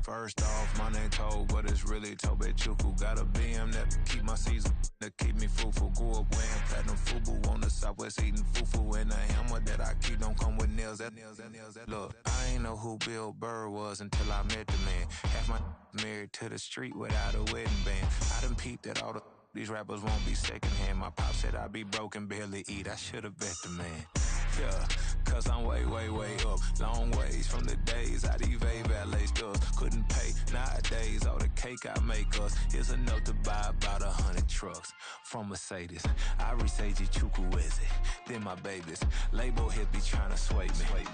First off, my name Toad, but it's really Tobe Chuku. Got a BM that keep my season, that keep me fufu. Grew up wearing platinum fubu on the southwest eating fufu. And the hammer that I keep don't come with nails. Look, I ain't know who Bill Burr was until I met the man. Half my married to the street without a wedding band. I done peeped that all these rappers won't be secondhand. My pop said I'd be broken, barely eat. I should've bet the man. Yeah, cause I'm way up, long ways from the days I evade valet stores. Couldn't pay nowadays, all the cake I make us is enough to buy about 100 trucks from Mercedes. I resage Chukwueze, then my babies. Label hit be trying to sway me,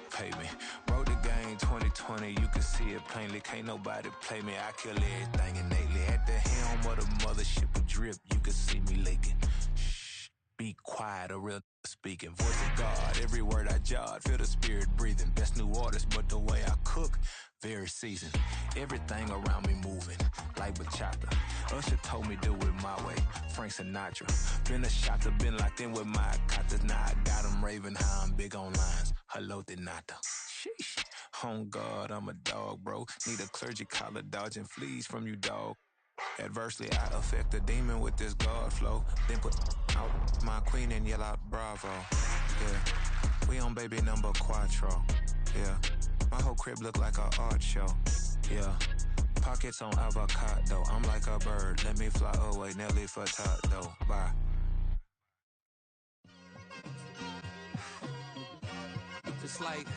pay me. Wrote the game 2020, you can see it plainly. Can't nobody play me, I kill everything innately. At the helm of the mothership with drip, you can see me leaking. Shh, be quiet, a real speaking. Voice of God, every word I jot, feel the spirit breathing. Best new artist, but the way I cook, very seasoned. Everything around me moving, like bachata. Usher told me do it my way, Frank Sinatra. Been a shotter, been locked in with my katas. Now I got them raving how I'm big on lines. Hello, Denata. Sheesh. On God, I'm a dog, bro. Need a clergy collar, dodging fleas from you, dog. Adversely, I affect the demon with this God flow. Then put out my queen and yell out bravo. Yeah, we on baby number quattro. Yeah, my whole crib look like an art show. Yeah, pockets on avocado. I'm like a bird, let me fly away. Nelly Furtado, bye. It's like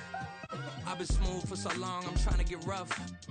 I've been smooth for so long, I'm trying to get rough.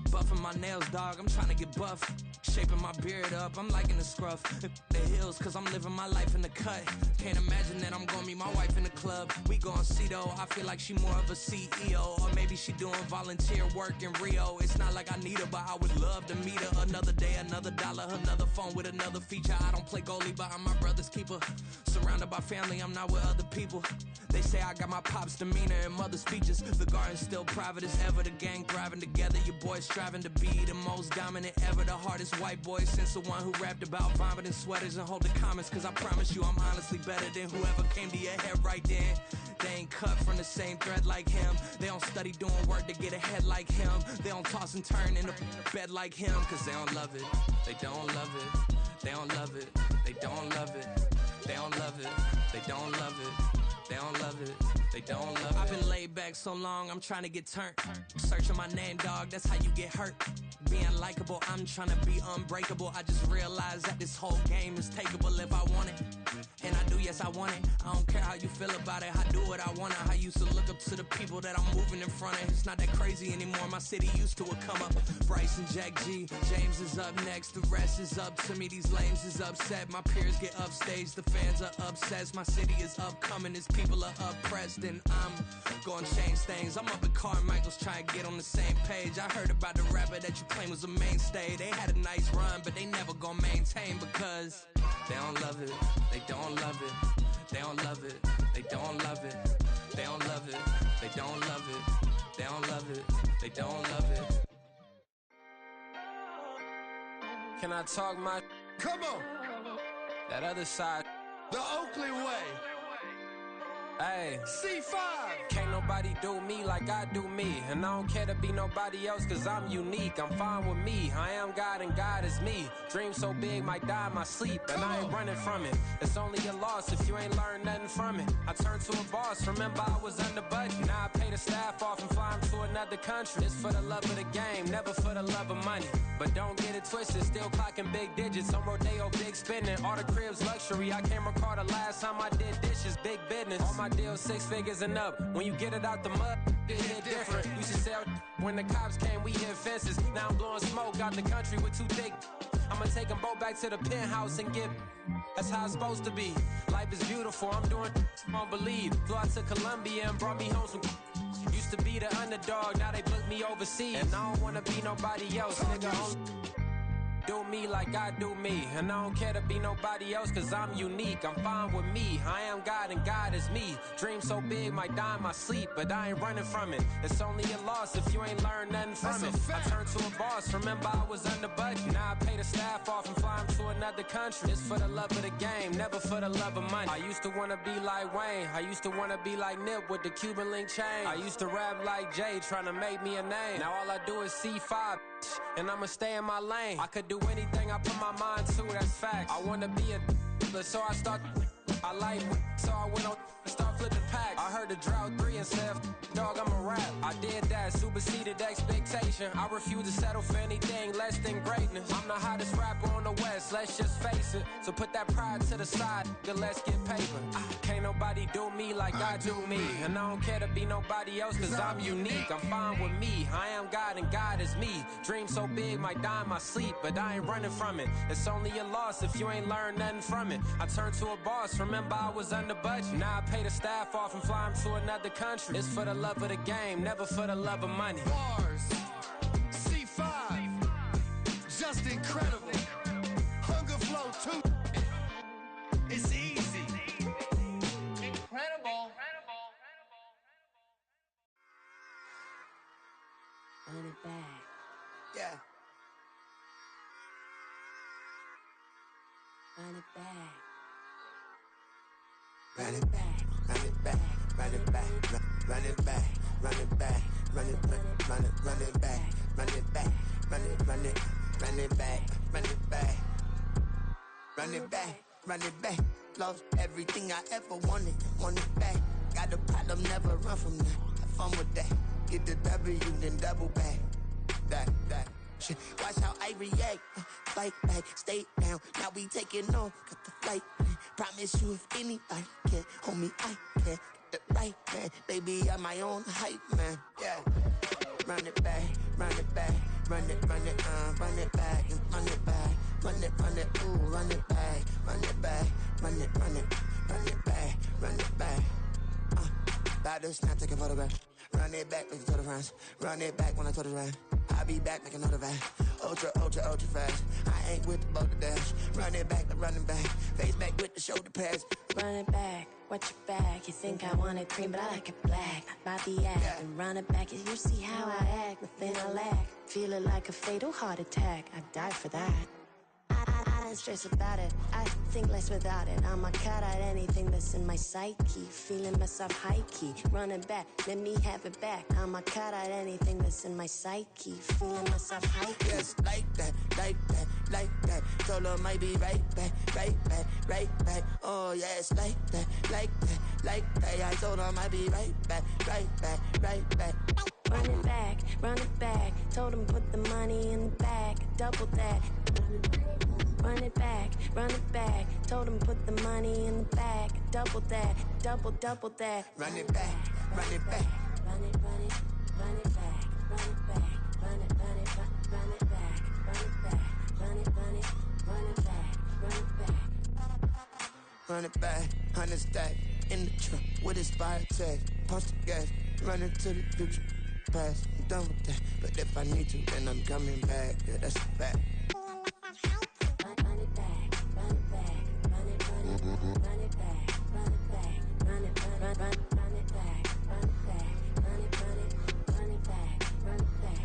Buffing my nails, dog, I'm trying to get buff. Shaping my beard up, I'm liking the scruff. The hills, cause I'm living my life in the cut. Can't imagine that I'm gonna meet my wife in the club. We gon' see though, I feel like she more of a CEO. Or maybe she doing volunteer work in Rio. It's not like I need her, but I would love to meet her. Another day, another dollar, another phone with another feature. I don't play goalie, but I'm my brother's keeper. Surrounded by family, I'm not with other people. They say I got my pop's demeanor and mother's features. The garden's still private as ever, the gang thriving together. Your boys striving to be the most dominant ever. The hardest white boy since the one who rapped about vomiting sweaters and hold the comments. Cause I promise you I'm honestly better than whoever came to your head right then. They ain't cut from the same thread like him. They don't study doing work to get ahead like him. They don't toss and turn in the bed like him. Cause they don't love it, they don't love it. They don't love it, they don't love it. They don't love it, they don't love it. They don't love it, they don't love it. I've been laid back so long, I'm trying to get turned. Searching my name, dog, that's how you get hurt. Being likable, I'm trying to be unbreakable. I just realized that this whole game is takeable if I want it. And I do, yes, I want it. I don't care how you feel about it, I do what I want it. I used to look up to the people that I'm moving in front of. It's not that crazy anymore, my city used to a come up. Bryce and Jack G, James is up next. The rest is up to me, these lames is upset. My peers get upstage, the fans are obsessed. My city is upcoming, this people are oppressed. And I'm gonna change things. I'm up at Carmichael's trying to get on the same page. I heard about the rapper that you claim was a mainstay. They had a nice run, but they never gonna maintain because they don't love it, they don't love it, they don't love it, they don't love it, they don't love it, they don't love it, they don't love it, they don't love it. Can I talk my? Come on, That other side, the Oakley way. Ayy, C5. can't nobody do me like I do me. And I don't care to be nobody else cause I'm unique. I'm fine with me, I am God and God is me. Dream so big, might die in my sleep. And I ain't running from it. It's only a loss if you ain't learned nothing from it. I turned to a boss, remember I was under budget. Now I pay the staff off and fly them to another country. It's for the love of the game, never for the love of money. But don't get it twisted, still clocking big digits. On Rodeo, big spending, all the cribs luxury. I can't recall the last time I did dishes, big business. All my deals 6 figures and up. When you get it out the mud, it hit different. Used to sell when the cops came, we hit fences. Now I'm blowing smoke out the country with 2 thick. I'ma take them both back to the penthouse and get. That's how it's supposed to be. Life is beautiful, I'm doing won't believe. Flew out to Colombia and brought me home some. Used to be the underdog, now they book me overseas. And I don't wanna be nobody else, nigga. Do me like I do me. And I don't care to be nobody else cause I'm unique. I'm fine with me, I am God and God is me. Dream so big, might die in my sleep. But I ain't running from it. It's only a loss if you ain't learned nothing from it. I turned to a boss, remember I was under budget. Now I pay the staff off and fly them to another country. It's for the love of the game, never for the love of money. I used to wanna be like Wayne, I used to wanna be like Nip with the Cuban link chain. I used to rap like Jay, trying to make me a name. Now all I do is C5, and I'ma stay in my lane. I could do anything I put my mind to, that's facts. I wanna be a so I start. I like so I went on and start flipping packs. I heard the drought 3 and said, dog, I'm a rap. I did that, superseded expectation. I refuse to settle for anything less than greatness. I'm the hottest rapper on the West, let's just face it. So put that pride to the side, then let's get paper. Can't nobody do me like I do me. And I don't care to be nobody else cause I'm unique. I'm fine with me, I am God and God is me. Dream so big, might die in my sleep. But I ain't running from it. It's only a loss if you ain't learned nothing from it. I turned to a boss, remember I was under budget. Now I pay the staff off and fly them to another country. It's for the love of the game, never for the love of money. Bars. C5. Just incredible. Hunger Flow 2. It's easy. Incredible. Run it back. Yeah. Run it back. Run it back, run it back, run it back, run it back, run it back, run it back, run it back, run it back, run it back, run it back, run it back, run it back. Lost everything I ever wanted it back. Got a problem, never run from that. Have fun with that. Get the W, then double back. That shit. Watch how I react. Fight back, stay down. Now we taking on. Got the flight. Promise you if anybody can, homie, I can. Get the right man, baby, I'm my own hype man. Yeah. Run it back, run it back, run it back, and run it back, ooh, run it back, run it back, run it back, run it back. About to snap, take a photograph. Run it back, make it to the friends. Run it back when I told it right. I'll be back, make another van. Ultra fast. I ain't with the boat to dash. Run it back, running back. Face back with the shoulder pads. Run it back, watch your back. You think I want it cream, but I like it black. About the act, yeah. And run it back. You see how I act, nothing I lack. Feel it like a fatal heart attack. I'd die for that. I don't stress about it. I think less without it. I'ma cut out anything that's in my psyche. Feeling myself high key. Run it back, let me have it back. I'ma cut out anything that's in my psyche. Feeling myself high key. Yes, like that, like that, like that. Told her might be right back, right back, right back. Oh yes, like that, like that, like that. I told her might be right back, right back, right back. Run it back, run it back. Told him put the money in the bag, double that. Run it back, run it back. Told him put the money in the bag, double that, double that. Run it back, run it back. Run it, run it, run it back, run it back, run it, run it, run it back, run it back, run it, run it, run it back, run it back. Run it back, 100 stack in the trunk with his fire tag. Punch the gas, run into the future. Past, I'm done with that. But if I need to, then I'm coming back. Yeah, that's a fact. Run it back, run it back, run it, run it, run it back, run it back, run it, run it back, run it back, run it, run it back, run it back.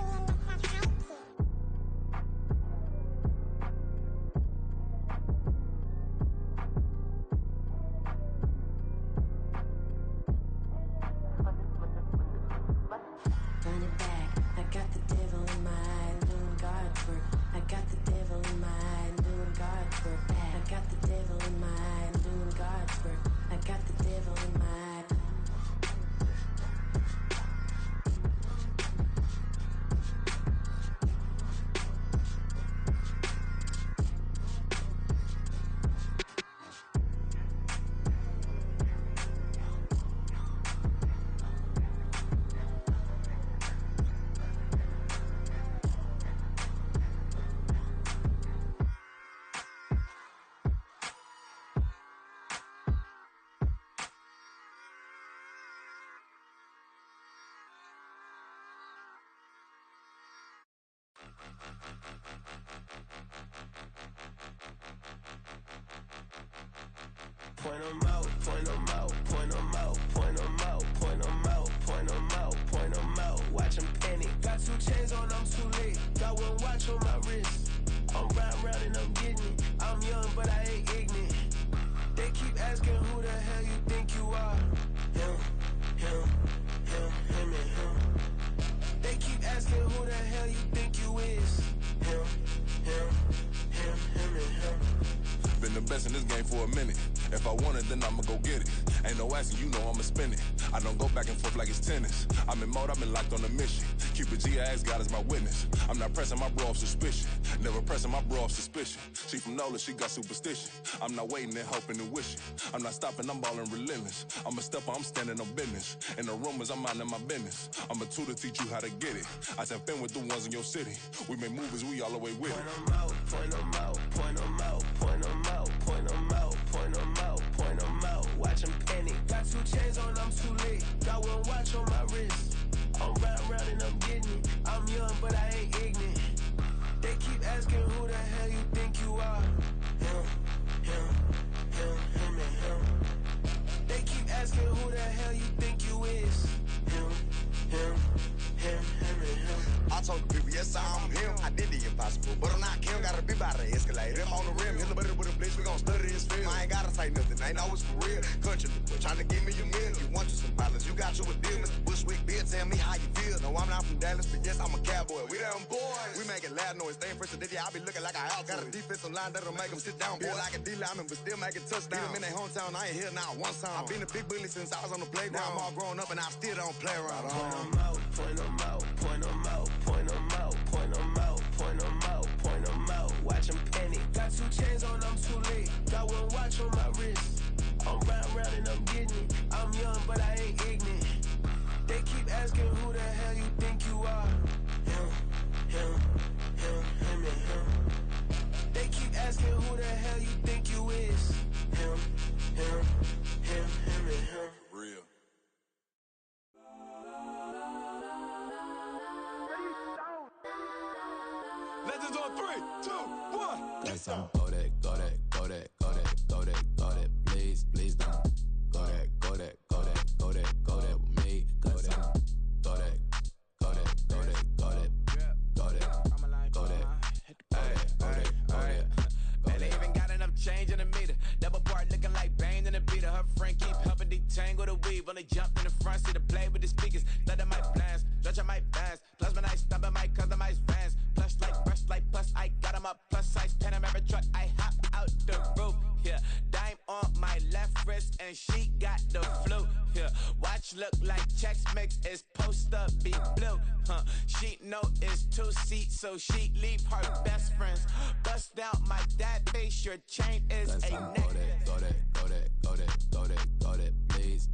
point them out, point them out, point them out, point them out, point them out, point them out, point them out. Watch them panic. Got 2 chains on, I'm too late. Got 1 watch on my wrist. I'm round and I'm getting it. I'm young, but I ain't ignorant. They keep asking who the hell you think you are. Him, and him. They keep asking who the hell you think you is. Him, and him. Been the best in this game for a minute. If I want it, then I'ma go get it. Ain't no asking, you know I'ma spin it. I don't go back and forth like it's tennis. I'm in mode, I've been locked on a mission. Keep a G, I ask God as my witness. I'm not pressing my bro off suspicion. Never pressing my bro off suspicion. She from Nola, she got superstition. I'm not waiting and hoping and wishing. I'm not stopping, I'm balling relentless. I'm a stepper, I'm standing on business. In the rumors, I'm minding my business. I'm a tutor, teach you how to get it. I tap in with the ones in your city. We make movies, we all the way with it. Point them out, point them out, point them out, point them out, point them out, point them out, point them out. Watch them panic. Got 2 chains on, I'm too late. Got 1 watch on my wrist. I'm round and I'm getting it. I'm young, but I ain't ignorant. They keep asking who the hell you think you are. Him, and him. They keep asking who the hell you think you is. Him, and him. I told the people, yes, I'm him. I did the impossible, but I'm not Kim. Gotta be by the escalator. I'm on the rim, hit the butter with a blitz. We gon' study this film. I ain't gotta say nothing, ain't always for real. Country people trying to give me a meal. You want you some violence, you got you a deal. Mr. Bushwick, Bill, tell me how you feel. No, I'm not from Dallas, but yes, I'm a cowboy. We them boys. We making loud noise. Staying first to Diddy, I be looking like a house. Got a defensive line that'll make them sit down. Boy, like a D-lineman, but still making touchdowns. Beat them in their hometown, I ain't here now one time. I've been a big bully since I was on the playground. I'm all grown up and I still don't play around. Point them out, point them out, point them out, point them out, point them out, point them out, point them out. Watch them panic. Got 2 chains on, I'm too late. Got 1 watch on my wrist. I'm round and I'm getting it. I'm young, but I ain't ignorant. They keep asking who the hell you think you are. Him, and him. They keep asking who the hell you think you is. Him, and him. Real. Legends on 3, 2, 1. Yes, I'm go that. Please don't. Go that with me. Go that. Man, they even got enough change in the meter. Double part looking like Bane in the beater. Her friend keep helping detangle the weave. Only jumped in the front seat to play with the speakers. Let my plans, stretch on my bands. Plus when I stop at my customized vans. Plush like brush like plus I got them up plus size Panamera truck. I hop out the roof. Yeah, dime on my left wrist and she got the flu. Yeah, watch look like Chex Mix is post up be blue. She know it's 2 seats, so she leave her best friends. Bust down my dad face. Your chain is a necklace. Go that.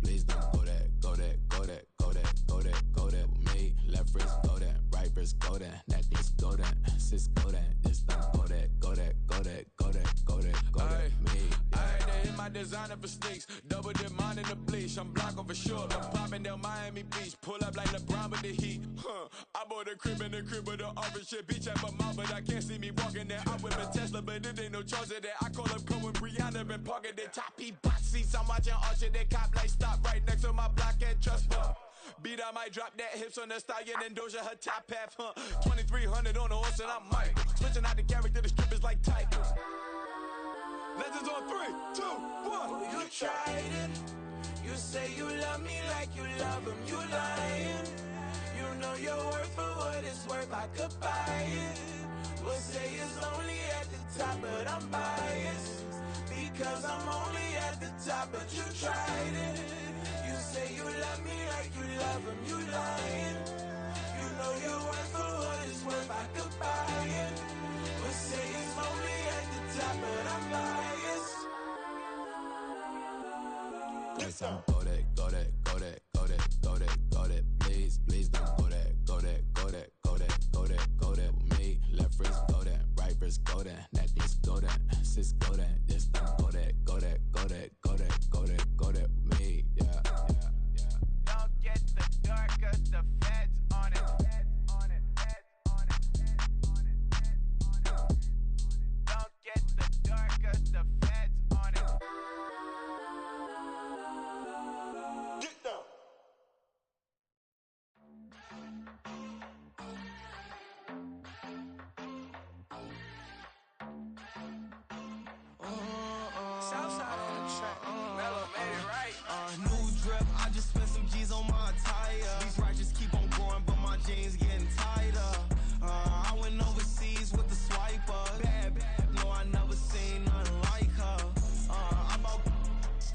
Please don't go that with me. Left wrist go that, right wrist go that, necklace go that, sis go that. This don't go that. Me. I had to hit my designer for sneaks. Double dip mine in the bleach. I'm block over short. I'm popping down Miami Beach. Pull up like LeBron with the heat. I bought a crib in the crib with the orange shit. Beach at my mouth, but I can't see me walking there. I whip a Tesla, but it ain't no charge of that. I call up Cohen Brianna, been parking the top box seats. I'm watching Archer, they cop like stop right next to my block at Trust Bar. Beat, I might drop that hips on the stallion and Doja her top half. 2300 on the horse and I'm Mike. Switching out the character, the strippers like typos. Legends on 3, 2, 1. You tried it. You say you love me like you love him. You lying. You know your worth for what it's worth. I could buy it. We'll say it's only at the top, but I'm biased because I'm only at the top. But you tried it. You say you love me like you love him. You lying. You know your worth for what it's worth. I could buy it. We'll say it's only at the top, but I'm biased. Yes, I'm go that. Please don't go that with me. Left wrist go that, right wrist go that, necklace go that, sis go that. This don't go that with me. Yeah. Don't get the dark 'cause the feds on it. Don't get the dark 'cause the feds on it. Southside on the track. Mellow made it right. New drip, I just spent some G's on my attire. These righteous keep on growing, but my jeans getting tighter. I went overseas with the swiper. Bad, no, I never seen nothing like her. I bought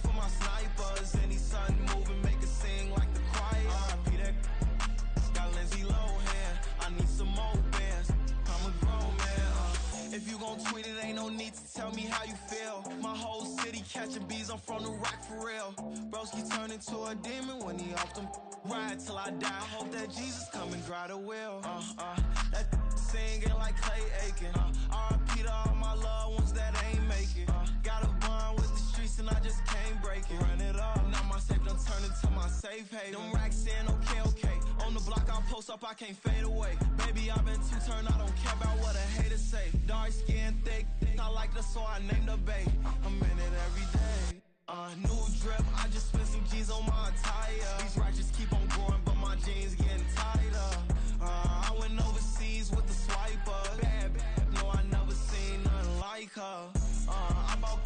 for my snipers. Any sun moving, make it sing like the choir. Peter got Lindsay Lohan. I need some more bands. I'm a grown man. If you gon' tweet it, ain't no need to tell me how you feel. My whole city catching bees, I'm from the rock for real. Broski turned into a demon when he off them. Ride till I die, hope that Jesus come and dry the wheel. That singing like Clay Aiken. R.I.P. to all my loved ones that ain't make it. Got a bond with the streets and I just can't break it. Run it up, now my safe done turned into my safe haven. Them racks in, okay. On the block I post up, I can't fade away. Baby, I've been too turned, I don't care about what a hater say. Dark skin, thick, I like the so I named the babe. I'm in it every day. New drip, I just spent some G's on my attire. These righteous keep on growing, but my jeans getting tighter. I went overseas with the swiper. Bad, no, I never seen nothing like her. I bought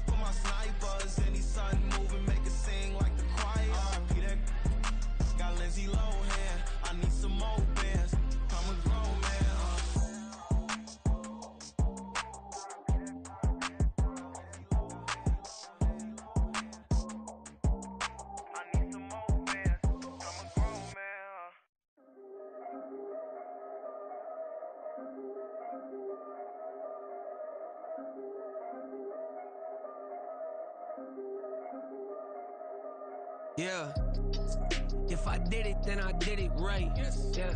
for my snipers. Any sun moving, make it sing like the choir. Peter got Lindsay Lohan. I need some more bands. I'm a grown man. Yeah. If I did it, then I did it right. Yeah.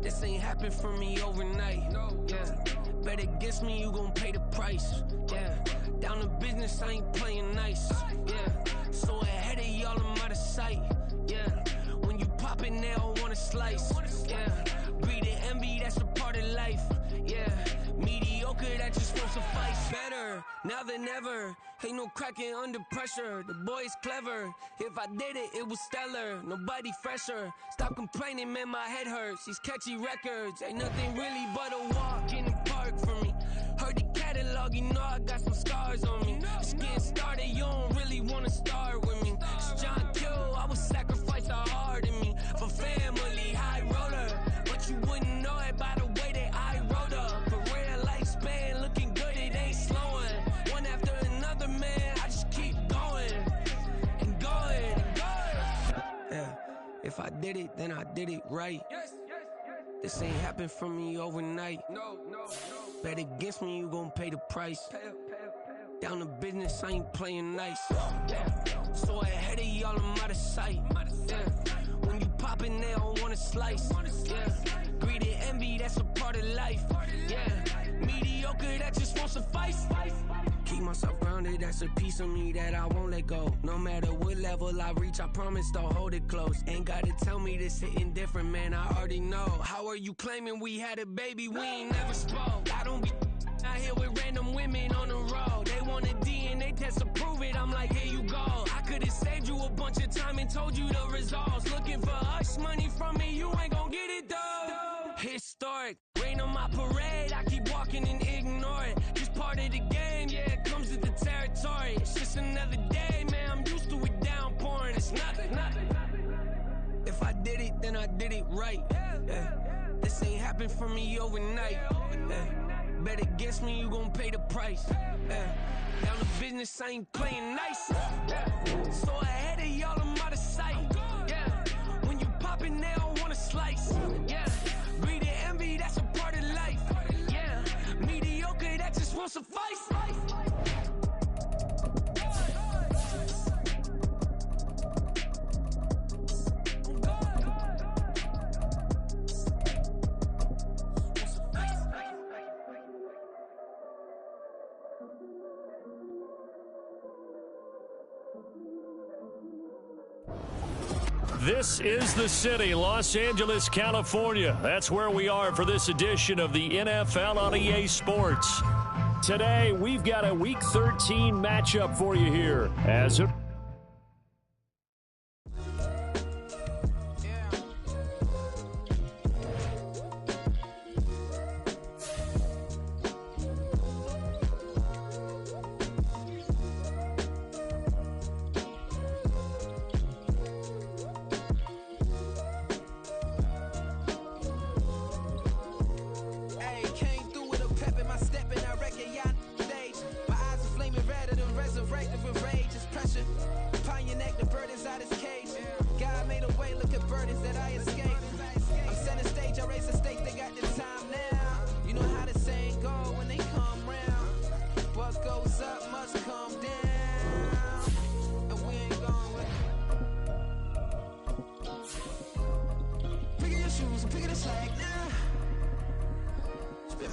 This ain't happened for me overnight. Yeah. Bet against me, you gon' pay the price. Yeah. Down to business, I ain't playing nice. Yeah. So ahead of y'all, I'm out of sight. Yeah. When you pop it, they don't wanna slice. Yeah. Breed and envy, that's a part of life. Yeah. Mediocre, that just won't suffice. Better now than ever. Ain't no cracking under pressure. The boy's clever. If I did it, it was stellar. Nobody fresher. Stop complaining, man, my head hurts. These catchy records ain't nothing really but a walk in the park for me. Heard the catalog, you know I got some scars on me. It's getting started, you don't really wanna start with me. It's John Kill, I would sacrifice a heart in me. For family, high roller. But you wouldn't know it by the way that I wrote up. For real lifespan, looking good, it ain't slowing. One after another, man, I just keep going. And going, and going. Yeah, if I did it, then I did it right. This ain't happened for me overnight. No. Bet against me, you gon' pay the price. Down to business, I ain't playing nice. Yeah. So ahead of y'all, I'm out of sight. Yeah. When you poppin', they don't wanna slice. Yeah. Greed and envy, that's a part of life. Yeah. Mediocre, that just won't suffice. Keep myself grounded, that's a piece of me that I won't let go. No matter what level I reach, I promise to hold it close. Ain't gotta tell me this hitting different, man, I already know. How are you claiming we had a baby, we ain't never spoke? I don't be out here with random women on the road. They want a DNA test to prove it, I'm like, here you go. I could've saved you a bunch of time and told you the results. Looking for hush money from me, you ain't gon' get it though. Historic, rain on my parade, I keep walking and ignore it. Just part of the game, yeah, it comes with the territory. It's just another day, man, I'm used to it downpouring. It's nothing. If I did it, then I did it right. Yeah. This ain't happened for me overnight. Yeah. Bet against me, you gon' pay the price. Yeah. Down to business, I ain't playing nice. Yeah. So ahead of y'all, I'm out of sight. Yeah. When you poppin', they don't wanna slice. Yeah. Greed and envy, that's a part of life. Yeah. Mediocre, that just won't suffice. This is the city, Los Angeles, California. That's where we are for this edition of the NFL on EA Sports. Today, we've got a Week 13 matchup for you here. As a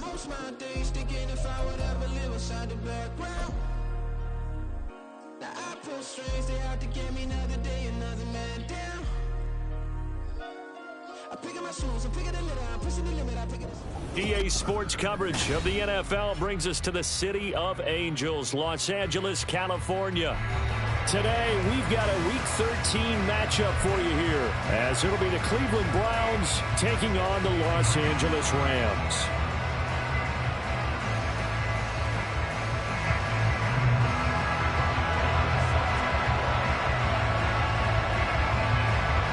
Most my days thinking if I would ever live inside the background. Now I pull strings, they out to get me another day, another man down. I pick up my shoes, I pick up the litter, I'm pushing the limit, I pick up EA Sports coverage of the NFL brings us to the City of Angels, Los Angeles, California. Today, we've got a Week 13 matchup for you here, as it'll be the Cleveland Browns taking on the Los Angeles Rams.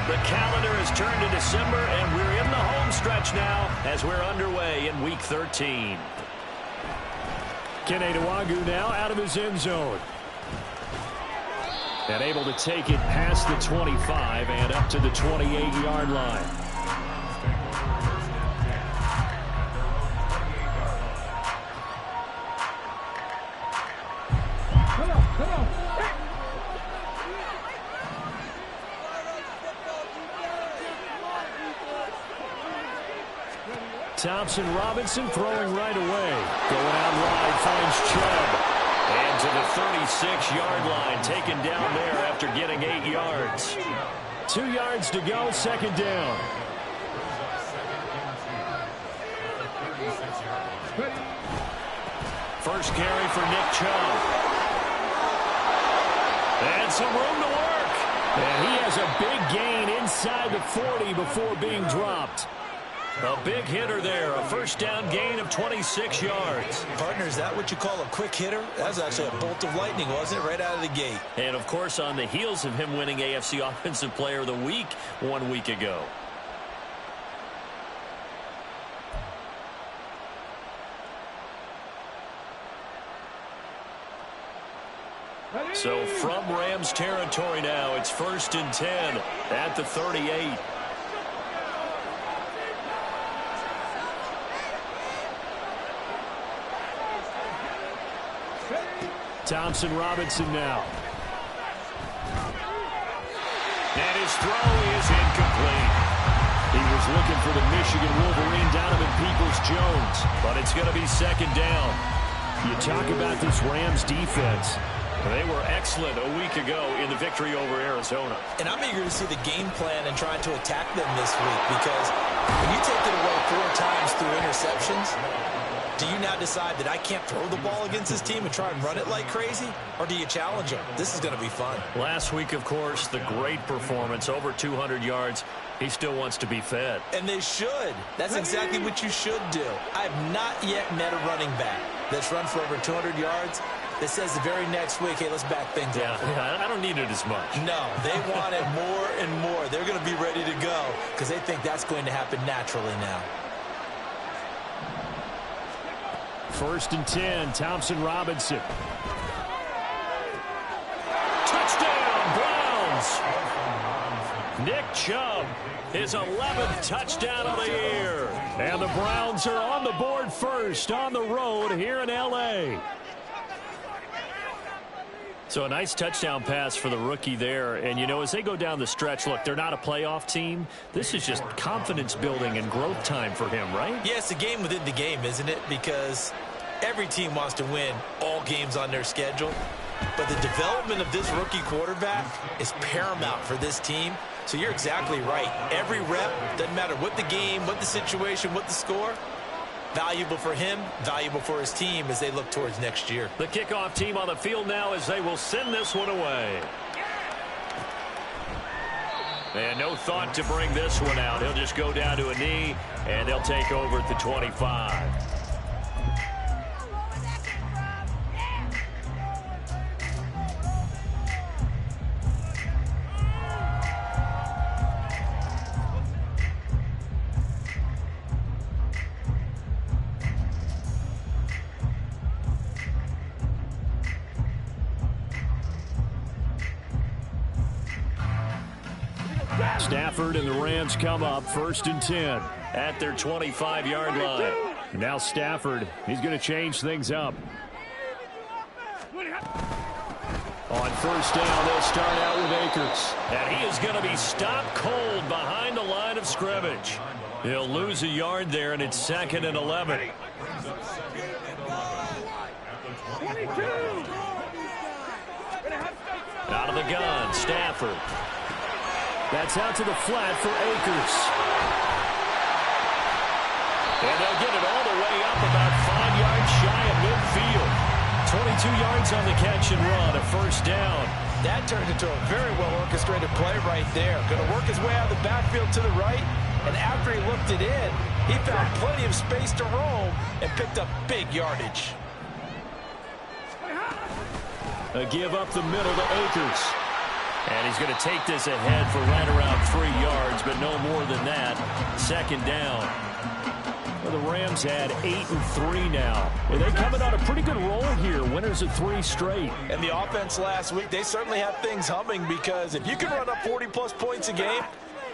The calendar has turned to December, and we're in the home stretch now as we're underway in Week 13. Kene Nwangwu now out of his end zone. And able to take it past the 25 and up to the 28-yard line. Thompson Robinson throwing right away. Going out wide, finds Chubb. And to the 36-yard line, taken down there after getting 8 yards. 2 yards to go, second down. First carry for Nick Chubb. And some room to work. And he has a big gain inside the 40 before being dropped. A big hitter there, a first down gain of 26 yards. Partner, is that what you call a quick hitter? That was actually a bolt of lightning, wasn't it? Right out of the gate. And, of course, on the heels of him winning AFC Offensive Player of the Week 1 week ago. So from Rams territory now, it's 1st and 10 at the 38. Thompson Robinson now. And his throw is incomplete. He was looking for the Michigan Wolverine, Donovan Peoples-Jones, but it's going to be second down. You talk about this Rams defense. They were excellent a week ago in the victory over Arizona. And I'm eager to see the game plan and trying to attack them this week, because when you take it away 4 times through interceptions, do you now decide that I can't throw the ball against this team and try and run it like crazy? Or do you challenge them? This is going to be fun. Last week, of course, the great performance, over 200 yards. He still wants to be fed. And they should. That's exactly what you should do. I have not yet met a running back that's run for over 200 yards that says the very next week, hey, let's back things up. Yeah, I don't need it as much. No, they want it more and more. They're going to be ready to go because they think that's going to happen naturally now. 1st and 10, Thompson Robinson. Touchdown, Browns! Nick Chubb, his 11th touchdown of the year. And the Browns are on the board first on the road here in L.A. So a nice touchdown pass for the rookie there. And, you know, as they go down the stretch, look, they're not a playoff team. This is just confidence building and growth time for him, right? Yeah, it's a game within the game, isn't it? Because every team wants to win all games on their schedule. But the development of this rookie quarterback is paramount for this team. So you're exactly right. Every rep, doesn't matter what the game, what the situation, what the score, valuable for him, valuable for his team as they look towards next year. The kickoff team on the field now as they will send this one away. And no thought to bring this one out. He'll just go down to a knee, and they'll take over at the 25. Stafford and the Rams come up 1st and 10 at their 25-yard line. Now Stafford, he's going to change things up. On 1st down, they'll start out with Akers. And he is going to be stopped cold behind the line of scrimmage. He'll lose a yard there, and it's 2nd and 11. Out of the gun, Stafford. That's out to the flat for Akers. And they'll get it all the way up about 5 yards shy of midfield. 22 yards on the catch and run, a first down. That turned into a very well-orchestrated play right there. Going to work his way out of the backfield to the right, and after he looked it in, he found plenty of space to roam and picked up big yardage. A give up the middle to Akers. And he's going to take this ahead for right around 3 yards, but no more than that. 2nd down. Well, the Rams had 8-3 now. Well, they coming on a pretty good roll here. Winners of 3 straight. And the offense last week, they certainly have things humming, because if you can run up 40-plus points a game,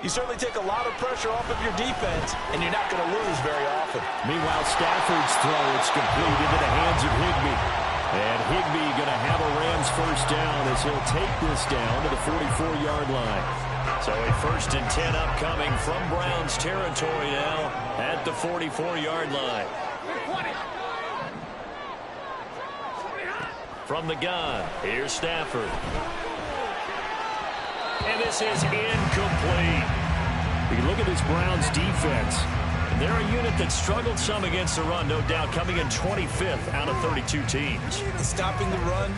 you certainly take a lot of pressure off of your defense, and you're not going to lose very often. Meanwhile, Stafford's throw, it's complete into the hands of Higbee. And Higbee going to have a Rams first down as he'll take this down to the 44-yard line. So a 1st and 10 upcoming from Browns territory now at the 44-yard line. From the gun, here's Stafford. And this is incomplete. You can look at this Browns defense. They're a unit that struggled some against the run, no doubt, coming in 25th out of 32 teams. Stopping the run,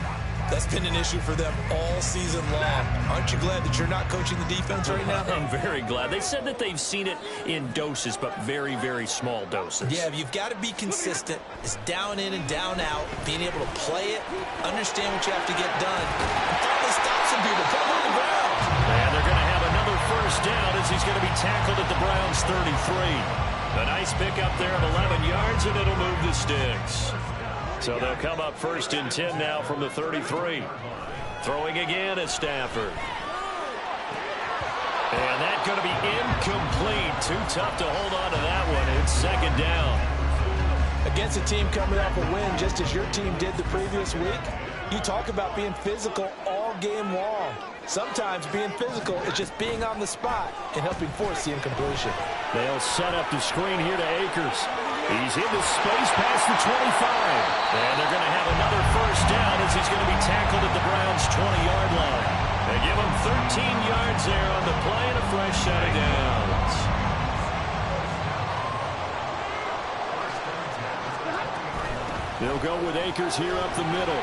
that's been an issue for them all season long. Aren't you glad that you're not coaching the defense right now? I'm very glad. They said that they've seen it in doses, but very, very small doses. Yeah, you've got to be consistent. It's down in and down out, being able to play it, understand what you have to get done, and finally stop some people, put them on the ground. And they're going to have another first down as he's going to be tackled at the Browns' 33. A nice pickup there of 11 yards, and it'll move the sticks. So they'll come up 1st and 10 now from the 33. Throwing again is Stafford. And that's going to be incomplete. Too tough to hold on to that one. It's 2nd down. Against a team coming off a win, just as your team did the previous week, you talk about being physical all game long. Sometimes being physical is just being on the spot and helping force the incompletion. They'll set up the screen here to Akers. He's into space past the 25. And they're going to have another first down as he's going to be tackled at the Browns' 20-yard line. They give him 13 yards there on the play and a fresh set of downs. They'll go with Akers here up the middle.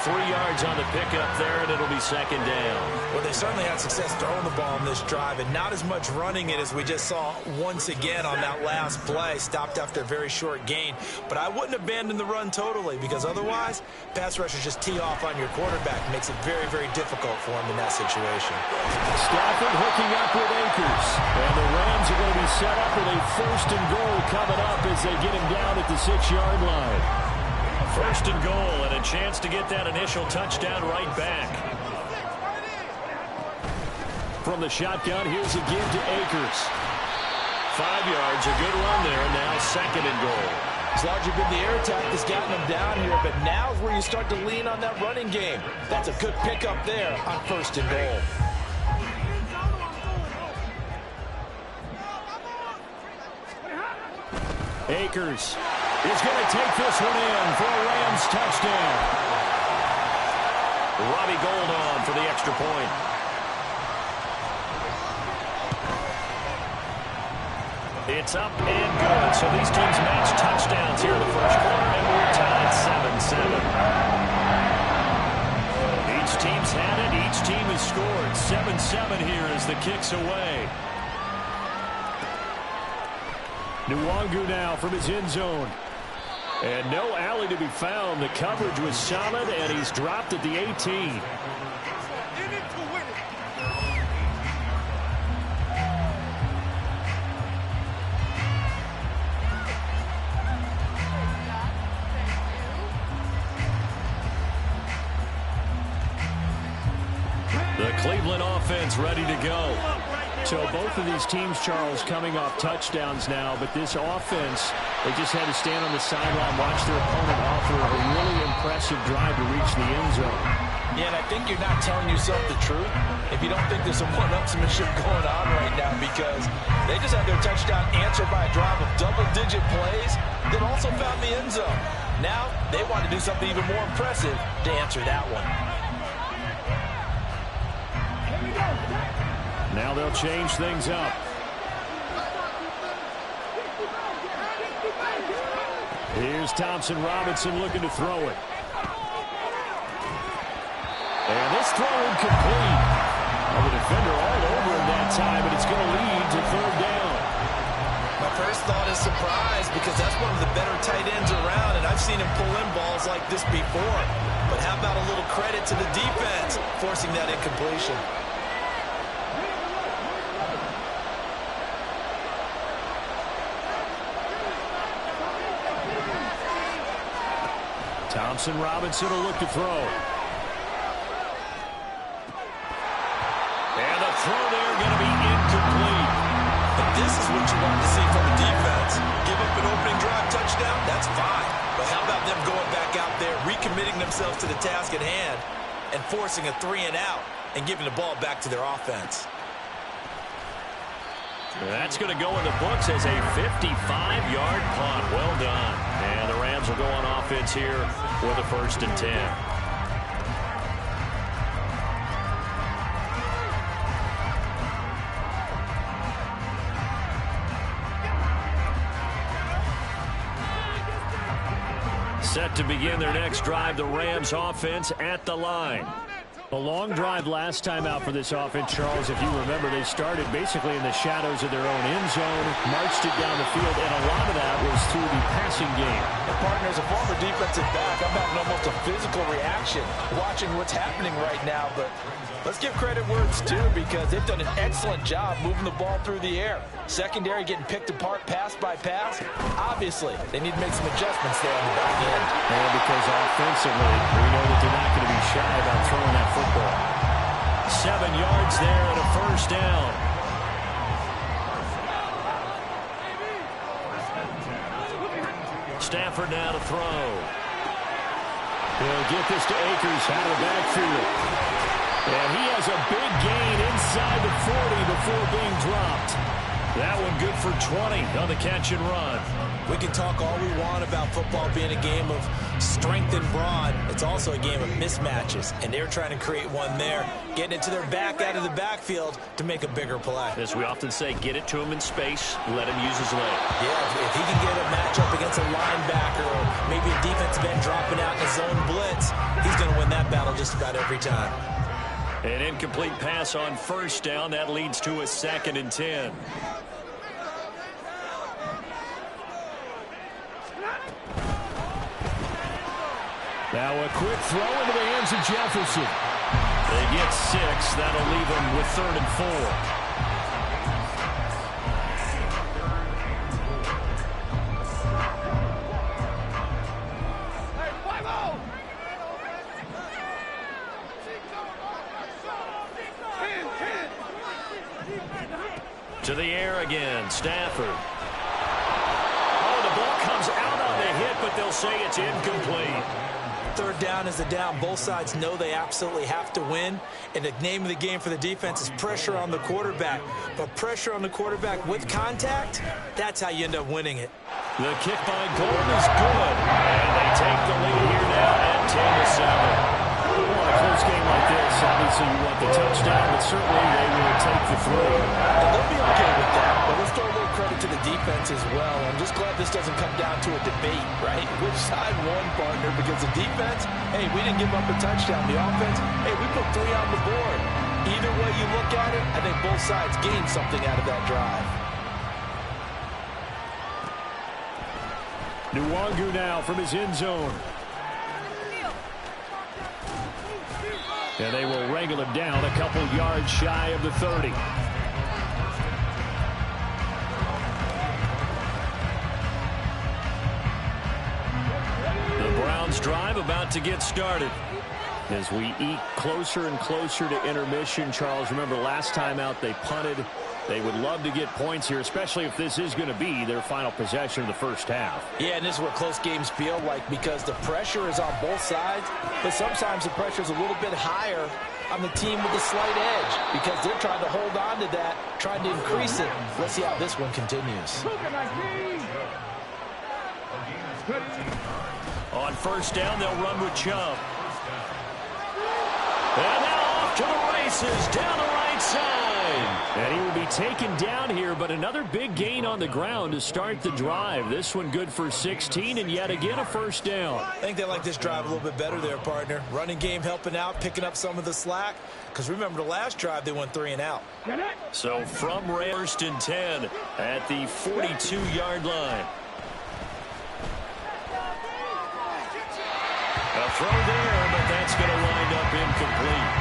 3 yards on the pickup there, and it'll be 2nd down. Well, they certainly had success throwing the ball on this drive, and not as much running it as we just saw once again on that last play. Stopped after a very short gain. But I wouldn't abandon the run totally, because otherwise, pass rushers just tee off on your quarterback. It makes it very, very difficult for him in that situation. Stafford hooking up with Akers. And the Rams are going to be set up with a 1st and goal coming up as they get him down at the 6-yard line. 1st and goal, and a chance to get that initial touchdown right back. From the shotgun, here's a give to Akers. 5 yards, a good run there, and now 2nd and goal. It's largely been the air attack that's gotten them down here, but now is where you start to lean on that running game. That's a good pickup there on 1st and goal. Akers is going to take this one in for a Rams touchdown. Robbie Gould on for the extra point. It's up and good. So these teams match touchdowns here in the first quarter, and we're tied 7-7. Each team's had it. Each team has scored. 7-7 here as the kick's away. Nwangu now from his end zone. And no alley to be found. The coverage was solid, and he's dropped at the 18. The Cleveland offense ready to go. So both of these teams, Charles, coming off touchdowns now, but this offense, they just had to stand on the sideline, watch their opponent offer a really impressive drive to reach the end zone. Yeah, and I think you're not telling yourself the truth if you don't think there's some one-upsmanship going on right now, because they just had their touchdown answered by a drive of double-digit plays that also found the end zone. Now they want to do something even more impressive to answer that one. Now they'll change things up. Here's Thompson Robinson looking to throw it. And this throw incomplete. Well, the defender all over him that time, but it's going to lead to third down. My first thought is surprise, because that's one of the better tight ends around, and I've seen him pull in balls like this before. But how about a little credit to the defense forcing that incompletion? Thompson Robinson will look to throw. And the throw there going to be incomplete. But this is what you want to see from the defense. Give up an opening drive touchdown, that's fine. But how about them going back out there, recommitting themselves to the task at hand, and forcing a 3-and-out and giving the ball back to their offense? That's going to go in the books as a 55-yard punt. Well done. And the Rams will go on offense here with a 1st and 10. Set to begin their next drive, the Rams offense at the line. A long drive last time out for this offense, Charles. If you remember, they started basically in the shadows of their own end zone, marched it down the field, and a lot of that was through the passing game. And partner, as a former defensive back, I'm having almost a physical reaction watching what's happening right now. But let's give credit where it's due, because they've done an excellent job moving the ball through the air. Secondary getting picked apart pass by pass. Obviously, they need to make some adjustments there on the back end. And because offensively, we know that they're not going to be shy about throwing that football. 7 yards there and a 1st down. Stafford now to throw. He'll get this to Akers out of the backfield. And he has a big gain inside the 40 before being dropped. That one good for 20 on the catch and run. We can talk all we want about football being a game of strength and brawn. It's also a game of mismatches, and they're trying to create one there, getting it to their back out of the backfield to make a bigger play. As we often say, get it to him in space, let him use his leg. Yeah, if he can get a matchup against a linebacker or maybe a defensive end dropping out in a zone blitz, he's going to win that battle just about every time. An incomplete pass on 1st down. That leads to a 2nd and 10. Now a quick throw into the hands of Jefferson. They get 6. That'll leave them with 3rd and 4. To the air again, Stafford. Oh, the ball comes out on the hit, but they'll say it's incomplete. 3rd down is the down. Both sides know they absolutely have to win. And the name of the game for the defense is pressure on the quarterback. But pressure on the quarterback with contact, that's how you end up winning it. The kick by Gold is good. And they take the lead here now at 10-7. Well, a close game like this, obviously you want the touchdown, but certainly they will take the 3. And they'll be okay with that. But let's throw a little credit to the defense as well. I'm just glad this doesn't come down to a debate, right? Which side won, partner? Because the defense, hey, we didn't give up a touchdown. The offense, hey, we put 3 on the board. Either way you look at it, I think both sides gained something out of that drive. Nwangu now from his end zone. And they will wrangle him down a couple yards shy of the 30. The Browns drive about to get started. As we eke closer and closer to intermission, Charles, remember last time out they punted They would love to get points here, especially if this is going to be their final possession of the first half. Yeah, and this is what close games feel like because the pressure is on both sides, but sometimes the pressure is a little bit higher on the team with a slight edge because they're trying to hold on to that, trying to increase it. Let's see how this one continues. On first down, they'll run with Chubb. And now off to the races down the right side. And he will be taken down here, but another big gain on the ground to start the drive. This one good for 16, and yet again a first down. I think they like this drive a little bit better there, partner. Running game helping out, picking up some of the slack. Because remember the last drive, they went 3 and out. So from first and 10 at the 42-yard line. A throw there, but that's going to wind up incomplete.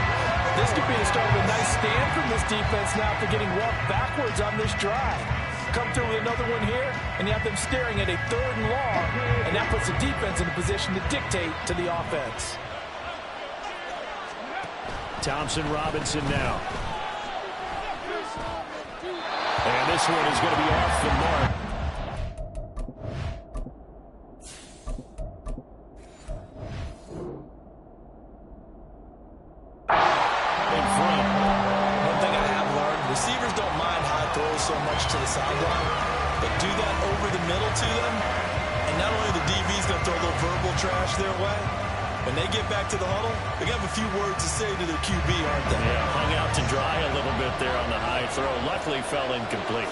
This could be the start of a nice stand from this defense now for getting walked backwards on this drive. Come through with another one here, and you have them staring at a 3rd and long, and that puts the defense in a position to dictate to the offense. Thompson Robinson now. And this one is going to be off the mark. So much to the sideline, but do that over the middle to them, and not only the DB's going to throw a little verbal trash their way, when they get back to the huddle, they're going to have a few words to say to their QB, aren't they? Yeah, hung out to dry a little bit there on the high throw. Luckily fell incomplete.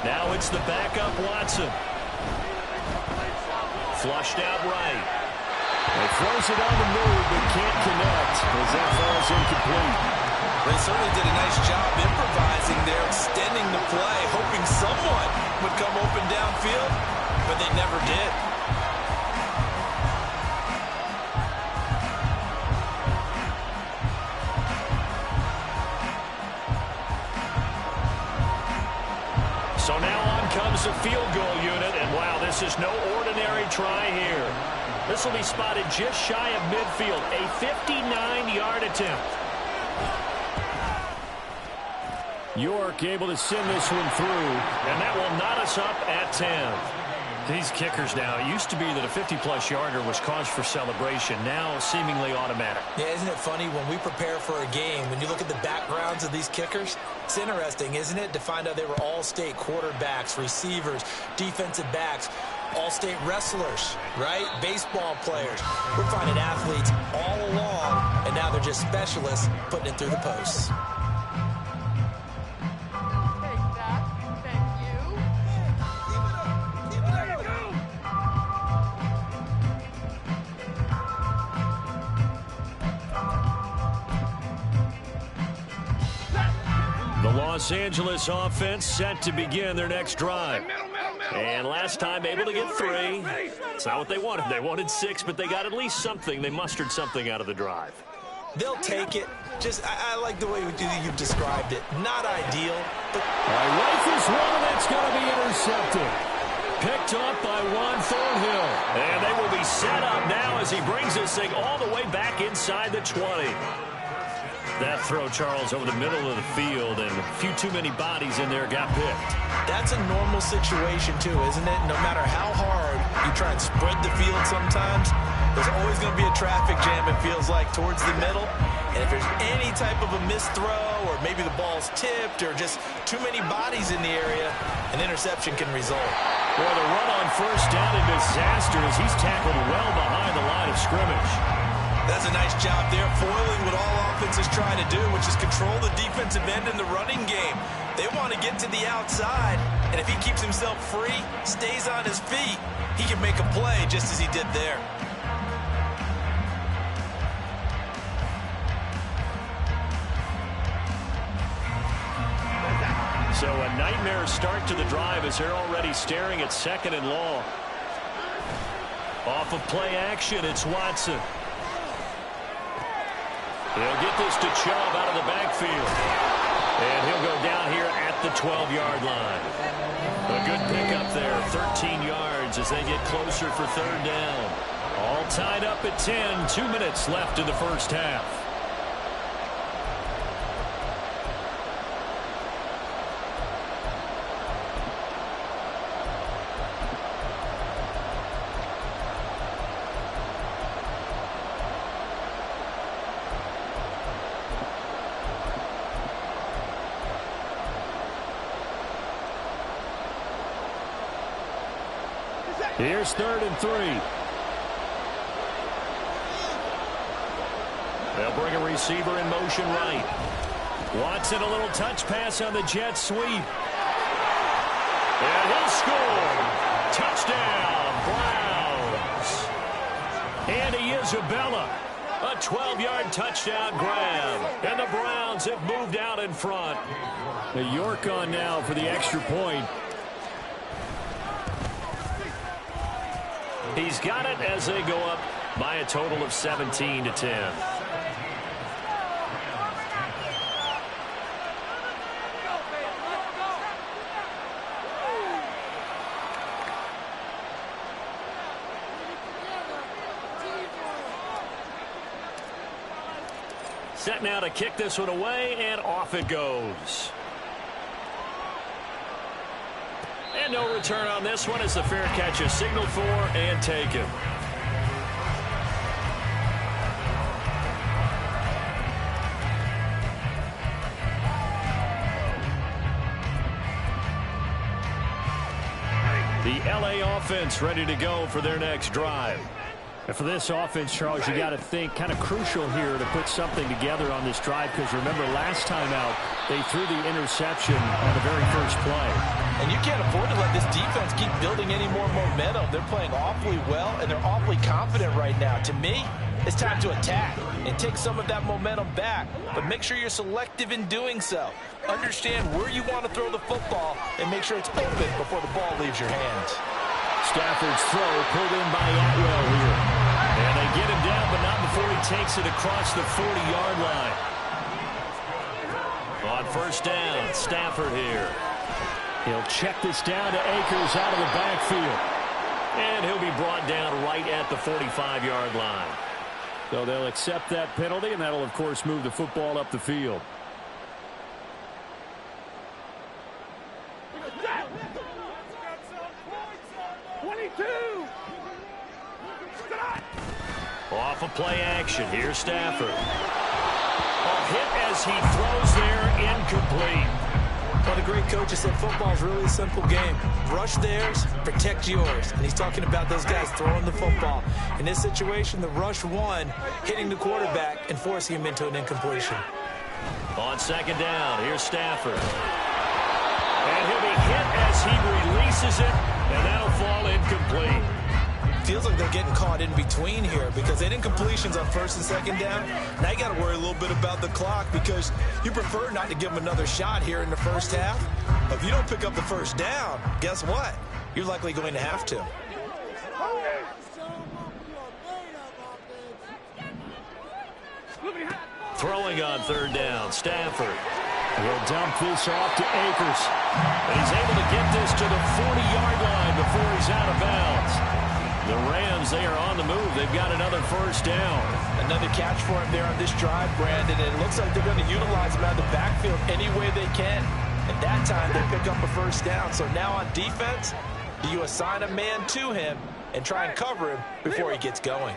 Now it's the backup Watson. Flushed out right. He throws it on the move, but can't connect as that falls incomplete. They certainly did a nice job improvising there, extending the play, hoping someone would come open downfield, but they never did. So now on comes the field goal unit, and wow, this is no ordinary try here. This will be spotted just shy of midfield, a 59-yard attempt. York able to send this one through, and that will knot us up at 10. These kickers now, it used to be that a 50-plus yarder was cause for celebration, now seemingly automatic. Yeah, isn't it funny when we prepare for a game, when you look at the backgrounds of these kickers, it's interesting, isn't it, to find out they were all-state quarterbacks, receivers, defensive backs, all-state wrestlers, right? Baseball players. We're finding athletes all along, and now they're just specialists putting it through the posts. Los Angeles offense set to begin their next drive. And last time able to get 3. It's not what they wanted. They wanted 6, but they got at least something. They mustered something out of the drive. They'll take it. Just, I like the way you've described it. Not ideal, but... Right this one, and it's going to be intercepted. Picked up by Juan Thornhill. And they will be set up now as he brings this thing all the way back inside the 20. That throw, Charles, over the middle of the field, and a few too many bodies in there got picked. That's a normal situation, too, isn't it? No matter how hard you try and spread the field sometimes, there's always going to be a traffic jam, it feels like, towards the middle. And if there's any type of a missed throw, or maybe the ball's tipped, or just too many bodies in the area, an interception can result. Well, the run on first down, a disaster as he's tackled well behind the line of scrimmage. That's a nice job there, foiling what all offenses try to do, which is control the defensive end in the running game. They want to get to the outside, and if he keeps himself free, stays on his feet, he can make a play just as he did there. So a nightmare start to the drive as they're already staring at 2nd and long. Off of play action, it's Watson. They'll get this to Chubb out of the backfield. And he'll go down here at the 12-yard line. A good pickup there, 13 yards as they get closer for third down. All tied up at 10, 2 minutes left in the first half. Here's 3rd and 3. They'll bring a receiver in motion right. Watson, a little touch pass on the jet sweep. And he'll score. Touchdown, Browns. Andy Isabella, a 12-yard touchdown grab. And the Browns have moved out in front. The York on now for the extra point. He's got it as they go up by a total of 17-10. Set now to kick this one away, and off it goes. And no return on this one as the fair catch is signaled for and taken. The LA offense ready to go for their next drive. And for this offense, Charles, you got to think kind of crucial here to put something together on this drive, because remember last time out they threw the interception on the very first play. And you can't afford to let this defense keep building any more momentum. They're playing awfully well, and they're awfully confident right now. To me, it's time to attack and take some of that momentum back, but make sure you're selective in doing so. Understand where you want to throw the football and make sure it's open before the ball leaves your hands. Stafford's throw pulled in by Atwell here. And they get him down, but not before he takes it across the 40-yard line. On first down, Stafford here. He'll check this down to Akers out of the backfield. And he'll be brought down right at the 45-yard line. So they'll accept that penalty, and that'll, of course, move the football up the field. Off of play action. Here's Stafford. A hit as he throws there, incomplete. Well, the great coaches said football is really a simple game. Rush theirs, protect yours. And he's talking about those guys throwing the football. In this situation, the rush won, hitting the quarterback and forcing him into an incompletion. On second down, here's Stafford. And he'll be hit as he releases it, and that'll fall incomplete. Feels like they're getting caught in between here, because they didn't completions on first and second down. Now you got to worry a little bit about the clock, because you prefer not to give them another shot here in the first half. But if you don't pick up the first down, guess what? You're likely going to have to. Throwing on third down, Stafford. He'll dump this off to Akers. And he's able to get this to the 40-yard line before he's out of bounds. The Rams, they are on the move. They've got another first down. Another catch for him there on this drive, Brandon. And it looks like they're going to utilize him out of the backfield any way they can. And that time they pick up a first down. So now on defense, do you assign a man to him and try and cover him before he gets going?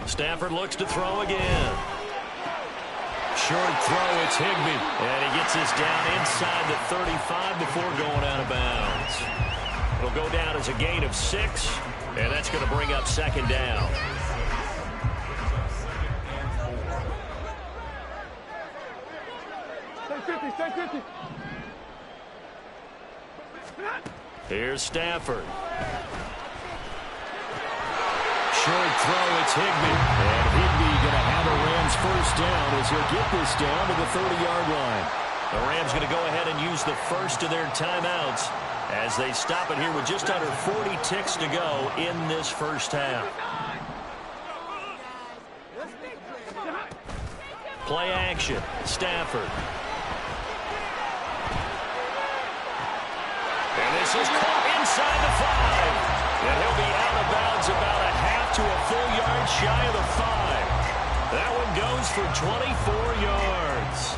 Stafford looks to throw again. Short throw, it's Higbee. And he gets this down inside the 35 before going out of bounds. It'll go down as a gain of 6, and that's going to bring up second down. Stay 50. Here's Stafford. Short throw, it's Higbee. And Higbee going to have a Rams first down as he'll get this down to the 30-yard line. The Rams going to go ahead and use the first of their timeouts as they stop it here with just under 40 ticks to go in this first half. Play action. Stafford. And this is caught inside the 5. And he'll be out of bounds about a half to a full yard shy of the 5. That one goes for 24 yards.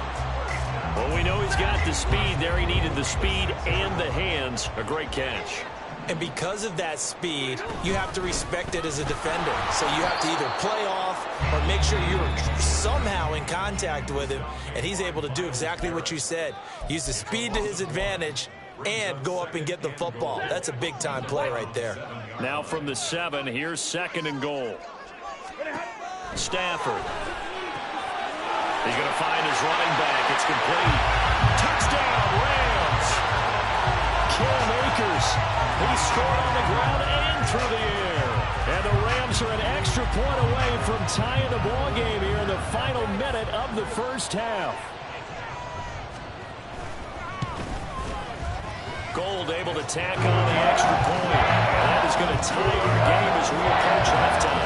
Well, we know he's got the speed there. He needed the speed and the hands. A great catch. And because of that speed, you have to respect it as a defender. So you have to either play off or make sure you're somehow in contact with him. And he's able to do exactly what you said. Use the speed to his advantage and go up and get the football. That's a big-time play right there. Now from the 7, here's 2nd and goal. Stafford. He's going to find his running back. It's complete. Touchdown, Rams. Cam Akers. He scored on the ground and through the air. And the Rams are an extra point away from tying the ball game here in the final minute of the first half. Gold able to tack on the extra point. And that is going to tie our game as we approach halftime.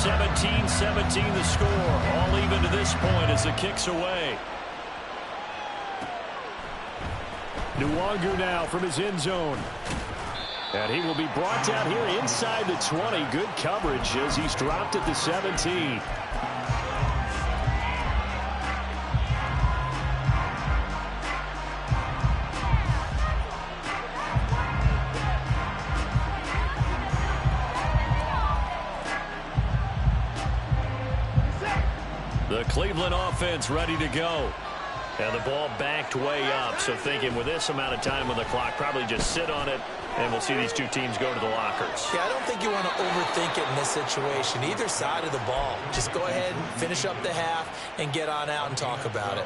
17-17 the score. All even to this point as the kick's away. Nwangu now from his end zone. And he will be brought down here inside the 20. Good coverage as he's dropped at the 17. The Cleveland offense ready to go. And the ball backed way up. So thinking with this amount of time on the clock, probably just sit on it, and we'll see these two teams go to the lockers. Yeah, I don't think you want to overthink it in this situation. Either side of the ball. Just go ahead and finish up the half and get on out and talk about it.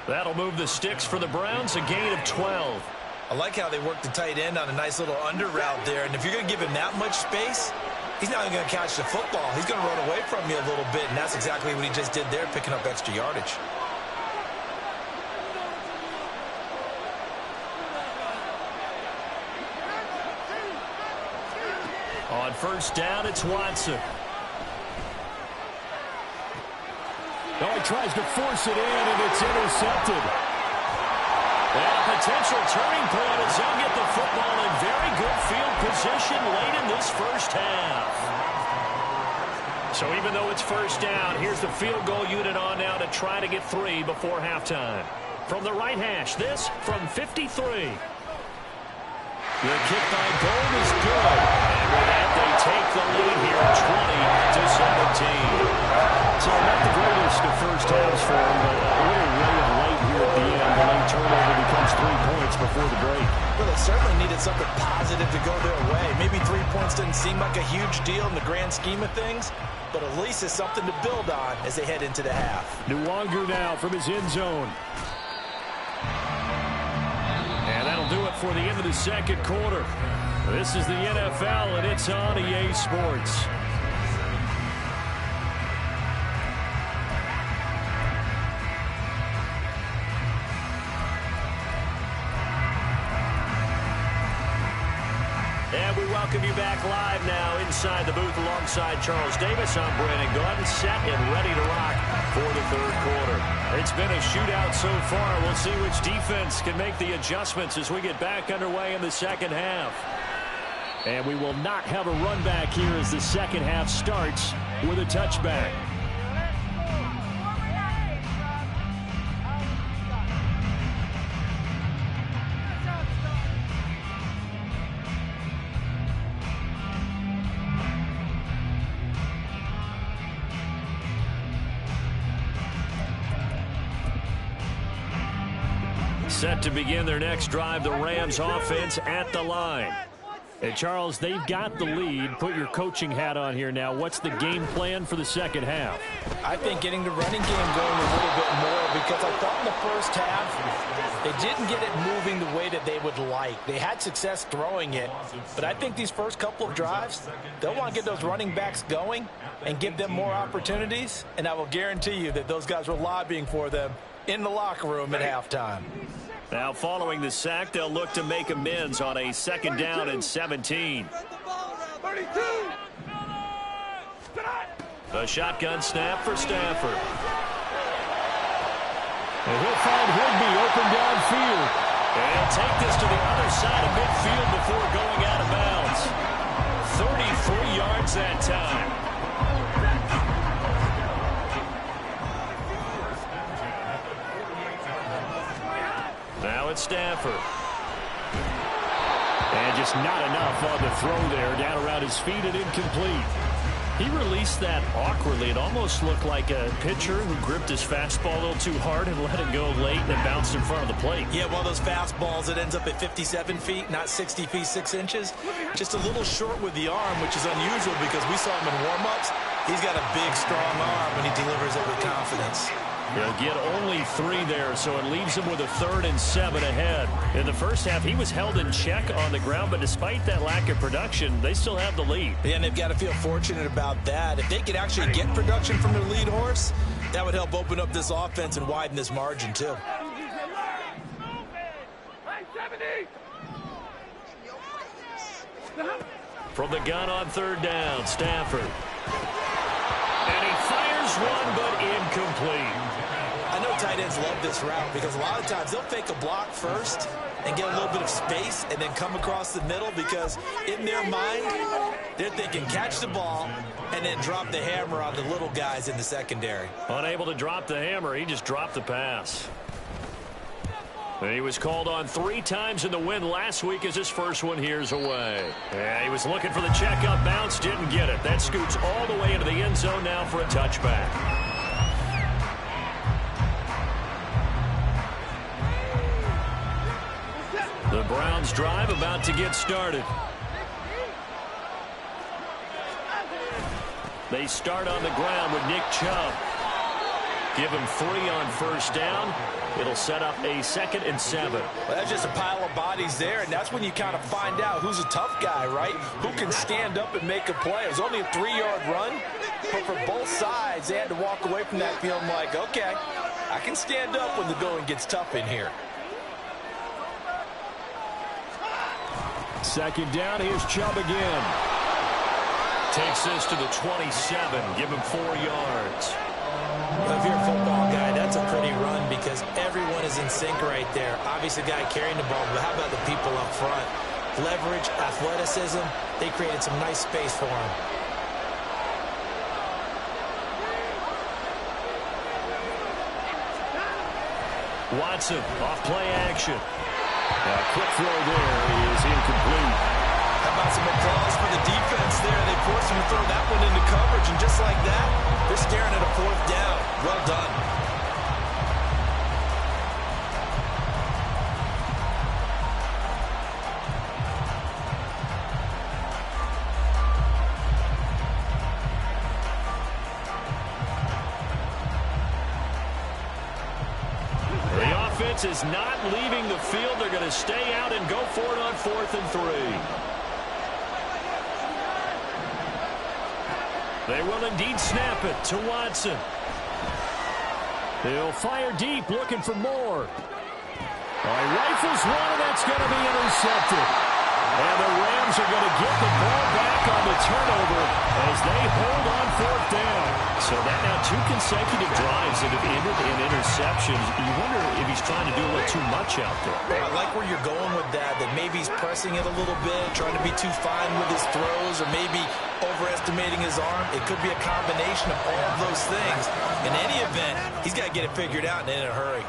That'll move the sticks for the Browns, a gain of 12. I like how they worked the tight end on a nice little under route there. And if you're going to give him that much space, he's not even going to catch the football. He's going to run away from you a little bit, and that's exactly what he just did there, picking up extra yardage. On first down, it's Watson. Oh, he tries to force it in, and it's intercepted. And a potential turning point as they'll get the football in very good field position late in this first half. So even though it's first down, here's the field goal unit on now to try to get 3 before halftime. From the right hash, this from 53. The kick by Gold is good. And with that, they take the lead here, 20-17. So not the greatest of first halves for them, but a little ray of light here at the end. The late turnover becomes 3 points before the break. Well, they certainly needed something positive to go their way. Maybe 3 points didn't seem like a huge deal in the grand scheme of things, but at least it's something to build on as they head into the half. Nwangu now from his end zone. And that'll do it for the end of the second quarter. This is the NFL, and it's on EA Sports. And we welcome you back live now inside the booth alongside Charles Davis. I'm Brandon Gordon, set and ready to rock for the third quarter. It's been a shootout so far. We'll see which defense can make the adjustments as we get back underway in the second half. And we will not have a run back here as the second half starts with a touchback. Set to begin their next drive, the Rams offense at the line. And Charles, they've got the lead. Put your coaching hat on here now. What's the game plan for the second half? I think getting the running game going a little bit more, because I thought in the first half they didn't get it moving the way that they would like. They had success throwing it, but I think these first couple of drives, they'll want to get those running backs going and give them more opportunities, and I will guarantee you that those guys were lobbying for them in the locker room at halftime. Now, following the sack, they'll look to make amends on a 2nd down and 17. A shotgun snap for Stafford. And he'll find Higby open downfield. And take this to the other side of midfield before going out of bounds. 33 yards that time. Now it's Stafford. And just not enough on the throw there. Down around his feet and incomplete. He released that awkwardly. It almost looked like a pitcher who gripped his fastball a little too hard and let it go late and it bounced in front of the plate. Yeah, one of those fastballs that ends up at 57 feet, not 60 feet, 6 inches. Just a little short with the arm, which is unusual because we saw him in warm-ups. He's got a big, strong arm when he delivers it with confidence. He'll get only 3 there, so it leaves him with a 3rd and 7 ahead. In the first half, he was held in check on the ground, but despite that lack of production, they still have the lead. Yeah, and they've got to feel fortunate about that. If they could actually get production from their lead horse, that would help open up this offense and widen this margin, too. From the gun on 3rd down, Stafford. And he fires one, but incomplete. I know tight ends love this route because a lot of times they'll fake a block first and get a little bit of space and then come across the middle because in their mind, they're thinking catch the ball and then drop the hammer on the little guys in the secondary. Unable to drop the hammer, he just dropped the pass. And he was called on 3 times in the win last week as his first one here's away. Yeah, he was looking for the check-up bounce, didn't get it. That scoots all the way into the end zone now for a touchback. The Browns drive about to get started. They start on the ground with Nick Chubb. Give him 3 on 1st down. It'll set up a 2nd and 7. Well, that's just a pile of bodies there, and that's when you kind of find out who's a tough guy, right? Who can stand up and make a play. It was only a 3-yard run, but for both sides, they had to walk away from that feeling like, okay, I can stand up when the going gets tough in here. 2nd down, here's Chubb again. Takes this to the 27. Give him 4 yards. Well, if you're a football guy, that's a pretty run because everyone is in sync right there. Obviously, the guy carrying the ball, but how about the people up front? Leverage, athleticism, they created some nice space for him. Watson, off play action. A quick throw there is incomplete. How about some applause for the defense there? They forced him to throw that one into coverage, and just like that, they're staring at a 4th down. Well done. The offense is not leaving the field. They're going to stay out and go for it on 4th and 3. They will indeed snap it to Watson. He'll fire deep, looking for more. He rifles one, and that's going to be intercepted. And the Rams are going to get the ball back on the turnover as they hold on 4th down. So that now 2 consecutive drives that have ended in interceptions. You wonder if he's trying to do a little too much out there. I like where you're going with that maybe he's pressing it a little bit, trying to be too fine with his throws, or maybe overestimating his arm. It could be a combination of all of those things. In any event, he's got to get it figured out and in a hurry.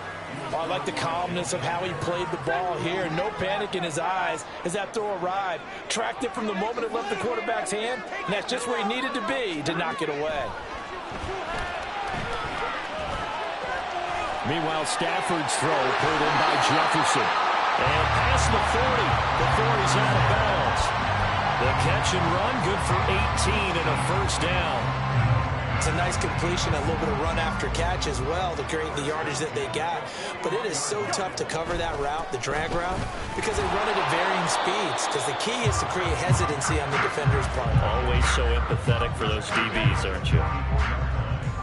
I like the calmness of how he played the ball here. No panic in his eyes as that throw arrived. Tracked it from the moment it left the quarterback's hand, and that's just where he needed to be to knock it away. Meanwhile, Stafford's throw pulled in by Jefferson. And past the 40. The 40's out of bounds. The catch and run, good for 18 and a first down. It's a nice completion, a little bit of run after catch as well to create the yardage that they got. But it is so tough to cover that route, the drag route, because they run it at varying speeds. Because the key is to create hesitancy on the defender's part. Always so empathetic for those DBs, aren't you?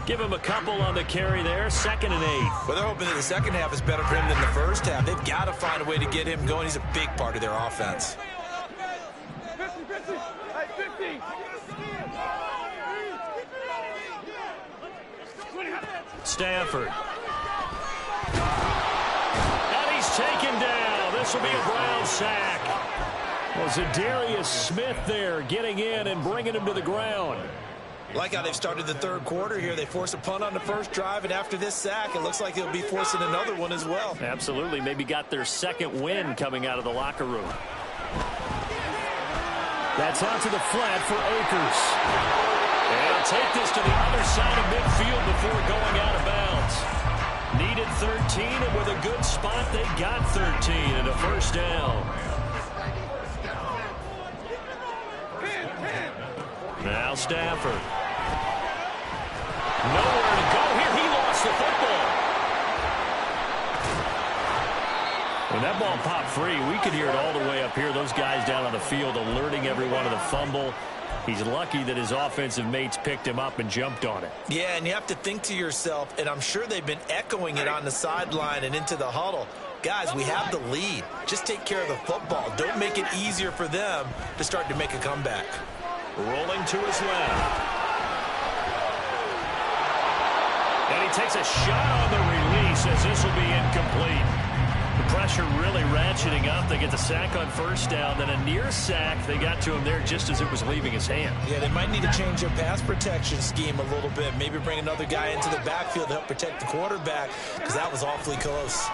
Give him a couple on the carry there, 2nd and 8. Well, they're hoping that the second half is better for him than the first half. They've got to find a way to get him going. He's a big part of their offense. Stafford. And he's taken down. This will be a Brown sack. Well, Zadarius Smith there getting in and bringing him to the ground. Like how they've started the third quarter here. They force a punt on the first drive, and after this sack, it looks like they'll be forcing another one as well. Absolutely. Maybe got their second win coming out of the locker room. That's out to the flat for Akers. And take this to the other side of midfield before going out of bounds. Needed 13, and with a good spot, they got 13 and a first down. Now Stafford. Nowhere to go here. He lost the football. When that ball popped free, we could hear it all the way up here. Those guys down on the field alerting everyone of the fumble. He's lucky that his offensive mates picked him up and jumped on it. Yeah, and you have to think to yourself, and I'm sure they've been echoing it on the sideline and into the huddle. Guys, we have the lead. Just take care of the football. Don't make it easier for them to start to make a comeback. Rolling to his left. And he takes a shot on the release as this will be incomplete. The pressure really ratcheting up. They get the sack on first down, then a near sack. They got to him there just as it was leaving his hand. Yeah, they might need to change their pass protection scheme a little bit. Maybe bring another guy into the backfield to help protect the quarterback, because that was awfully close.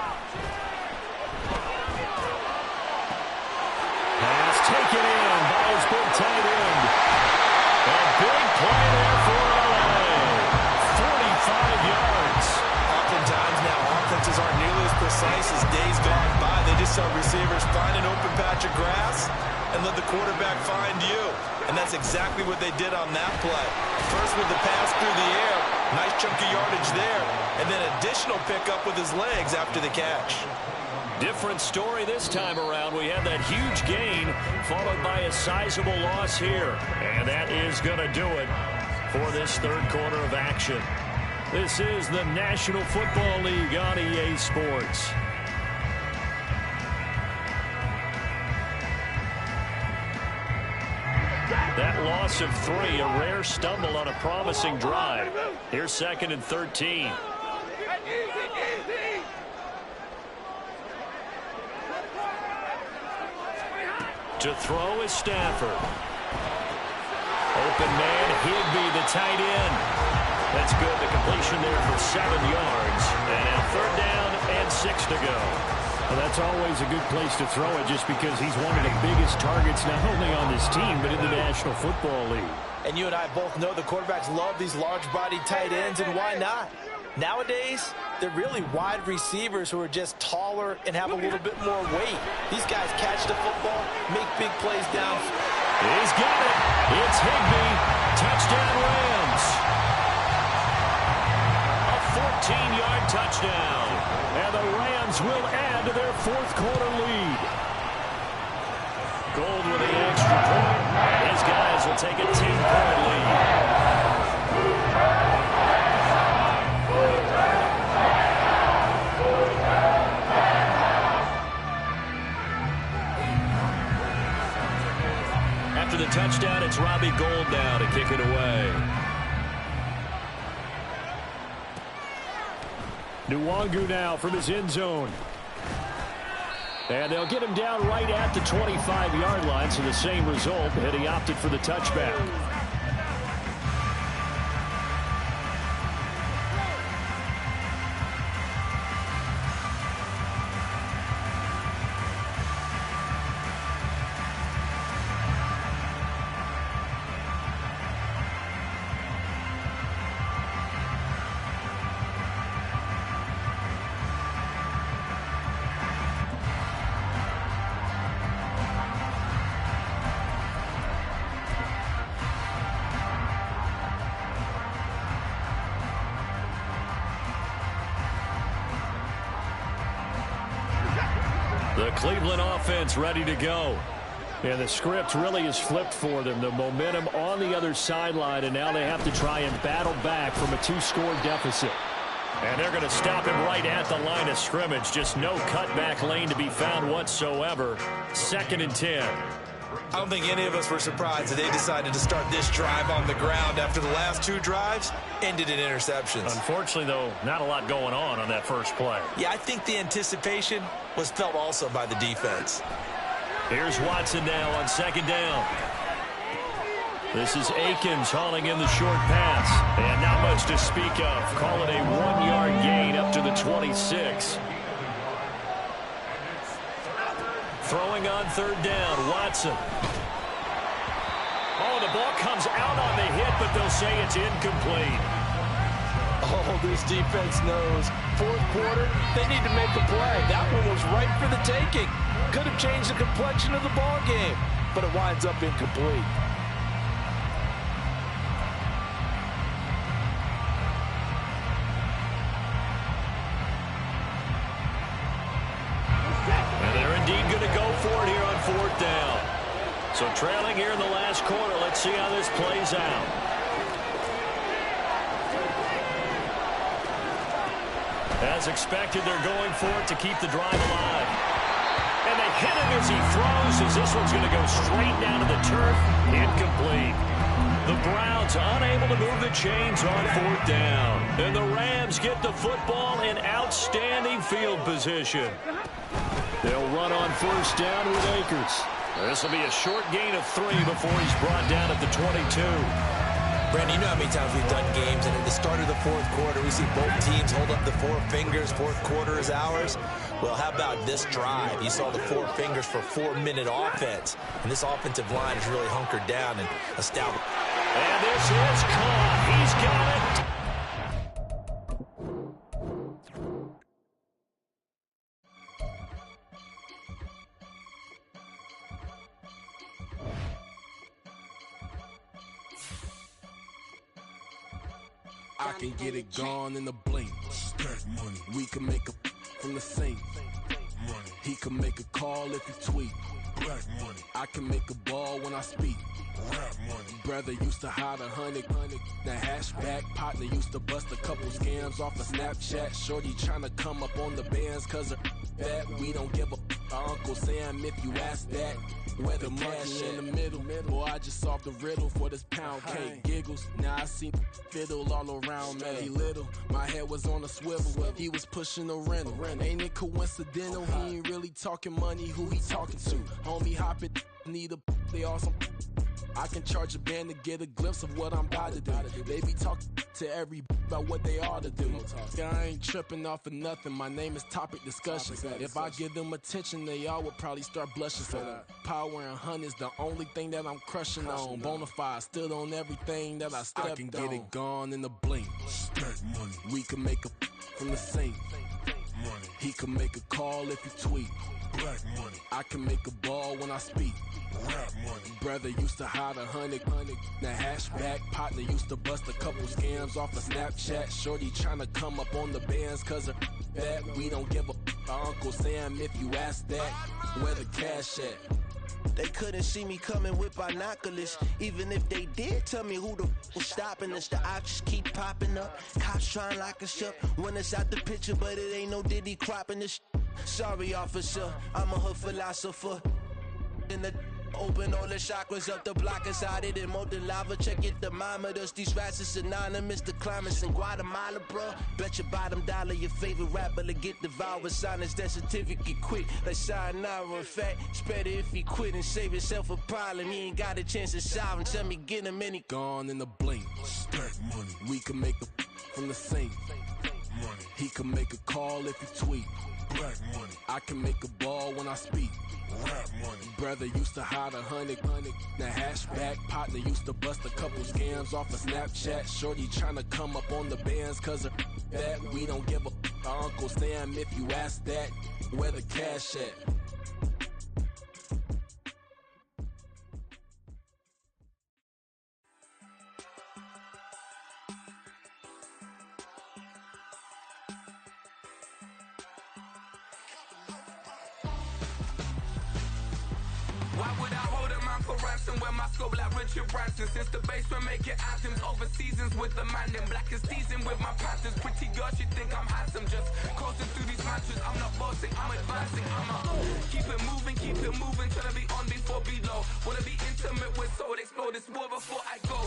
Pass taken in by his big tight end. A big play there for LA. 45 yards. Oftentimes now, offenses aren't nearly as precise as days gone by. They just saw receivers find an open patch of grass and let the quarterback find you. And that's exactly what they did on that play. First with the pass through the air, nice chunk of yardage there, and then additional pickup with his legs after the catch. Different story this time around. We had that huge gain followed by a sizable loss here. And that is going to do it for this third quarter of action. This is the National Football League on EA Sports. That loss of 3, a rare stumble on a promising drive. Here's 2nd and 13. To throw is Stafford. Open man, Higbee, the tight end. That's good. The completion there for 7 yards. And now 3rd down and 6 to go. Well, that's always a good place to throw it just because he's one of the biggest targets not only on this team but in the National Football League. And you and I both know the quarterbacks love these large-bodied tight ends, and why not? Nowadays, they're really wide receivers who are just taller and have a little bit more weight. These guys catch the football, make big plays down. He's got it. It's Higbee. Touchdown Rams. A 14-yard touchdown. And the Rams will add to their 4th quarter lead. Gold with the extra point. These guys will take a 10-point lead. After the touchdown, it's Robbie Gould now to kick it away. Nwangu now from his end zone. And they'll get him down right at the 25-yard line, so the same result, and he opted for the touchback. Cleveland offense ready to go. And the script really is flipped for them. The momentum on the other sideline, and now they have to try and battle back from a 2-score deficit. And they're going to stop him right at the line of scrimmage. Just no cutback lane to be found whatsoever. 2nd and 10. I don't think any of us were surprised that they decided to start this drive on the ground after the last 2 drives ended in interceptions. Unfortunately, though, not a lot going on that first play. Yeah, I think the anticipation was felt also by the defense. Here's Watson now on 2nd down. This is Akins hauling in the short pass. And not much to speak of. Call it a 1-yard gain up to the 26. Throwing on 3rd down, Watson. Oh, the ball comes out on the hit, but they'll say it's incomplete. Oh, this defense knows. 4th quarter, they need to make a play. That one was right for the taking. Could have changed the complexion of the ball game, but it winds up incomplete. And they're indeed going to go for it here on 4th down. So trailing here in the last quarter. Let's see how this plays out. As expected, they're going for it to keep the drive alive. And they hit him as he throws, as this one's going to go straight down to the turf. Incomplete. The Browns unable to move the chains on 4th down. And the Rams get the football in outstanding field position. They'll run on 1st down with Akers. This will be a short gain of 3 before he's brought down at the 22. Brandon, you know how many times we've done games, and at the start of the 4th quarter, we see both teams hold up the 4 fingers. 4th quarter is ours. Well, how about this drive? You saw the 4 fingers for 4-minute offense, and this offensive line is really hunkered down and established. And this is caught. He's got it. I can get it gone in a blink. Stack money. We can make a from the sink. Money. He can make a call if he tweet. Black money. I can make a ball when I speak. Rap money. Brother used to hide 100. The hashback partner used to bust a couple scams off of Snapchat. Shorty tryna come up on the bands cause of that. We don't give a Uncle Sam if you ask that. Where the money in the middle. Boy, I just solved the riddle for this pound cake. Giggles, now I see fiddle all around me. He little, my head was on a swivel. He was pushing a rental. Ain't it coincidental? He ain't really talking money. Who he talking to? Homie hopping, need a they awesome. I can charge a band to get a glimpse of what I'm about to do. They be talking to every about what they ought to do. I ain't tripping off of nothing. My name is Topic Discussion. If I give them attention, they all would probably start blushing. Power and hunt is the only thing that I'm crushing on. Bonafide stood on everything that I stepped on. I can get it gone in a blink. Stack money. We can make a from the sink. Money. He can make a call if he tweet. Black money. I can make a ball when I speak. Rap money. Brother used to hide 100. The hashback partner used to bust a couple scams off of Snapchat. Shorty tryna come up on the bands cause of that. We don't give a Uncle Sam if you ask that. Where the cash at? They couldn't see me coming with binoculars. Even if they did tell me who the was stopping us, the options keep popping up. Cops trying to lock us up when it's out the picture, but it ain't no Diddy cropping this. Sorry, officer, I'm a hood philosopher. In the open all the chakras up the block inside it and molten lava. Check it, thermometers. These rats is anonymous. The climates in Guatemala, bro. Bet your bottom dollar your favorite rapper to get devoured. Sign his death certificate quick. Like sayonara. In fact, it's better if he quit and save himself a problem. He ain't got a chance to solve him. Tell me get him any gone in a blink. Stack money. We can make a from the sink. Money. He can make a call if he tweet. Black money. I can make a ball when I speak. Rap money. Brother used to hide 100. The hashback partner used to bust a couple scams off of Snapchat. Shorty tryna come up on the bands cause of that. We don't give a Uncle Sam if you ask that. Where the cash at? dancing with my scope like Richard Branson. Since the basement making anthems over seasons with the man in black is teasing with my panthers. Pretty girl, she think I'm handsome. Just coasting through these matches. I'm not bossing, I'm advancing. Keep it moving, tryna be on before below. Wanna be intimate with soul, explore this war before I go.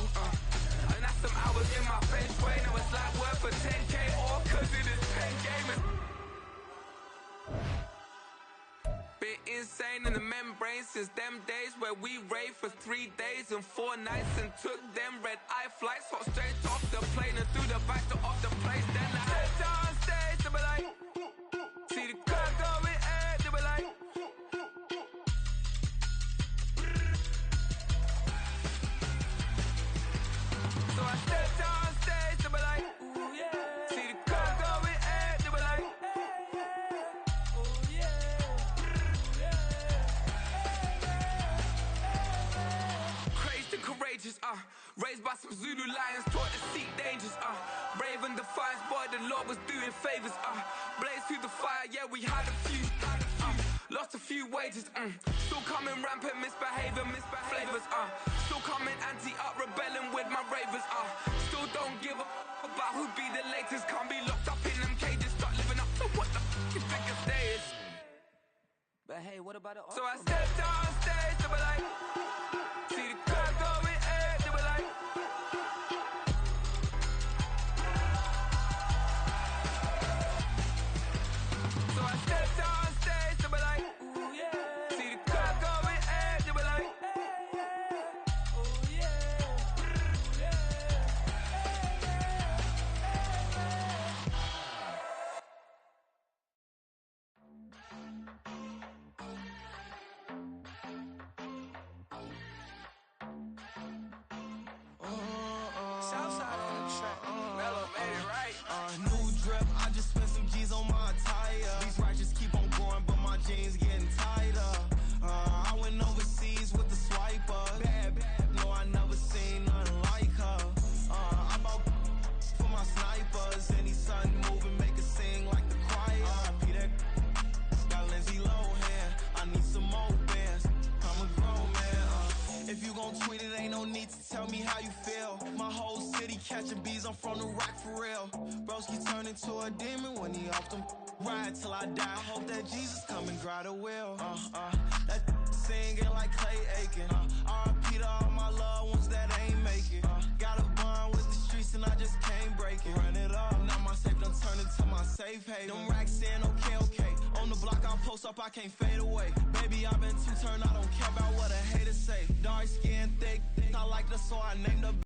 And that's some hours in my bench way. Now it's like worth for 10K or cause it is pen gaming. Been insane in the membrane since them days where we raved for 3 days and 4 nights and took them red eye flights. Hot straight off the plane and through the back door of the place. Then I head on stage, they be like, see the car going ahead, they be like. So I stepped on stage, they be like, ooh yeah. See the car going ahead, they be like, ooh yeah. Crazed and courageous, raised by some Zulu lions, taught to seek dangers, brave and defiant, boy, the Lord was doing favors, blaze through the fire, yeah, we had a few, lost a few wages, still coming rampant, misbehaving, flavors, still coming anti-up, rebelling with my ravers, still don't give a about who be the latest, can't be locked up in them cages, start living up to what the you think your day is. But hey, what about it? So I stepped on stage, they be like, see the car going ahead, they be like. So I stepped on stage, they be like, ooh yeah. See the car going ahead, they be like, ooh yeah. Southside on the track, Mellow made it right. New drip, I just spent some G's on my attire. These righteous keep on going, but my jeans getting tighter. I went overseas with the swiper. Bad, no, I never seen nothing like her. I bought for my snipers. Any sun moving, make it sing like the choir. Peter got Lindsay Lohan. I need some more bands. I'm a grown man. If you gon' tweet it, ain't no need to tell me how you feel. My whole city catching bees, I'm from the rock for real. Broski turn into a demon when he off them. Ride till I die. I hope that Jesus come and grab the wheel. That singing like Clay Aiken. R.I.P. to all my loved ones that ain't make it. Got a bond with the streets and I just can't break it. Run it up, now my safe done turned into my safe haven. Them racks in, okay. On the block I post up, I can't fade away. Baby, I've been too turned, I don't care about what a hater say. Dark skin, thick, I like the so I named the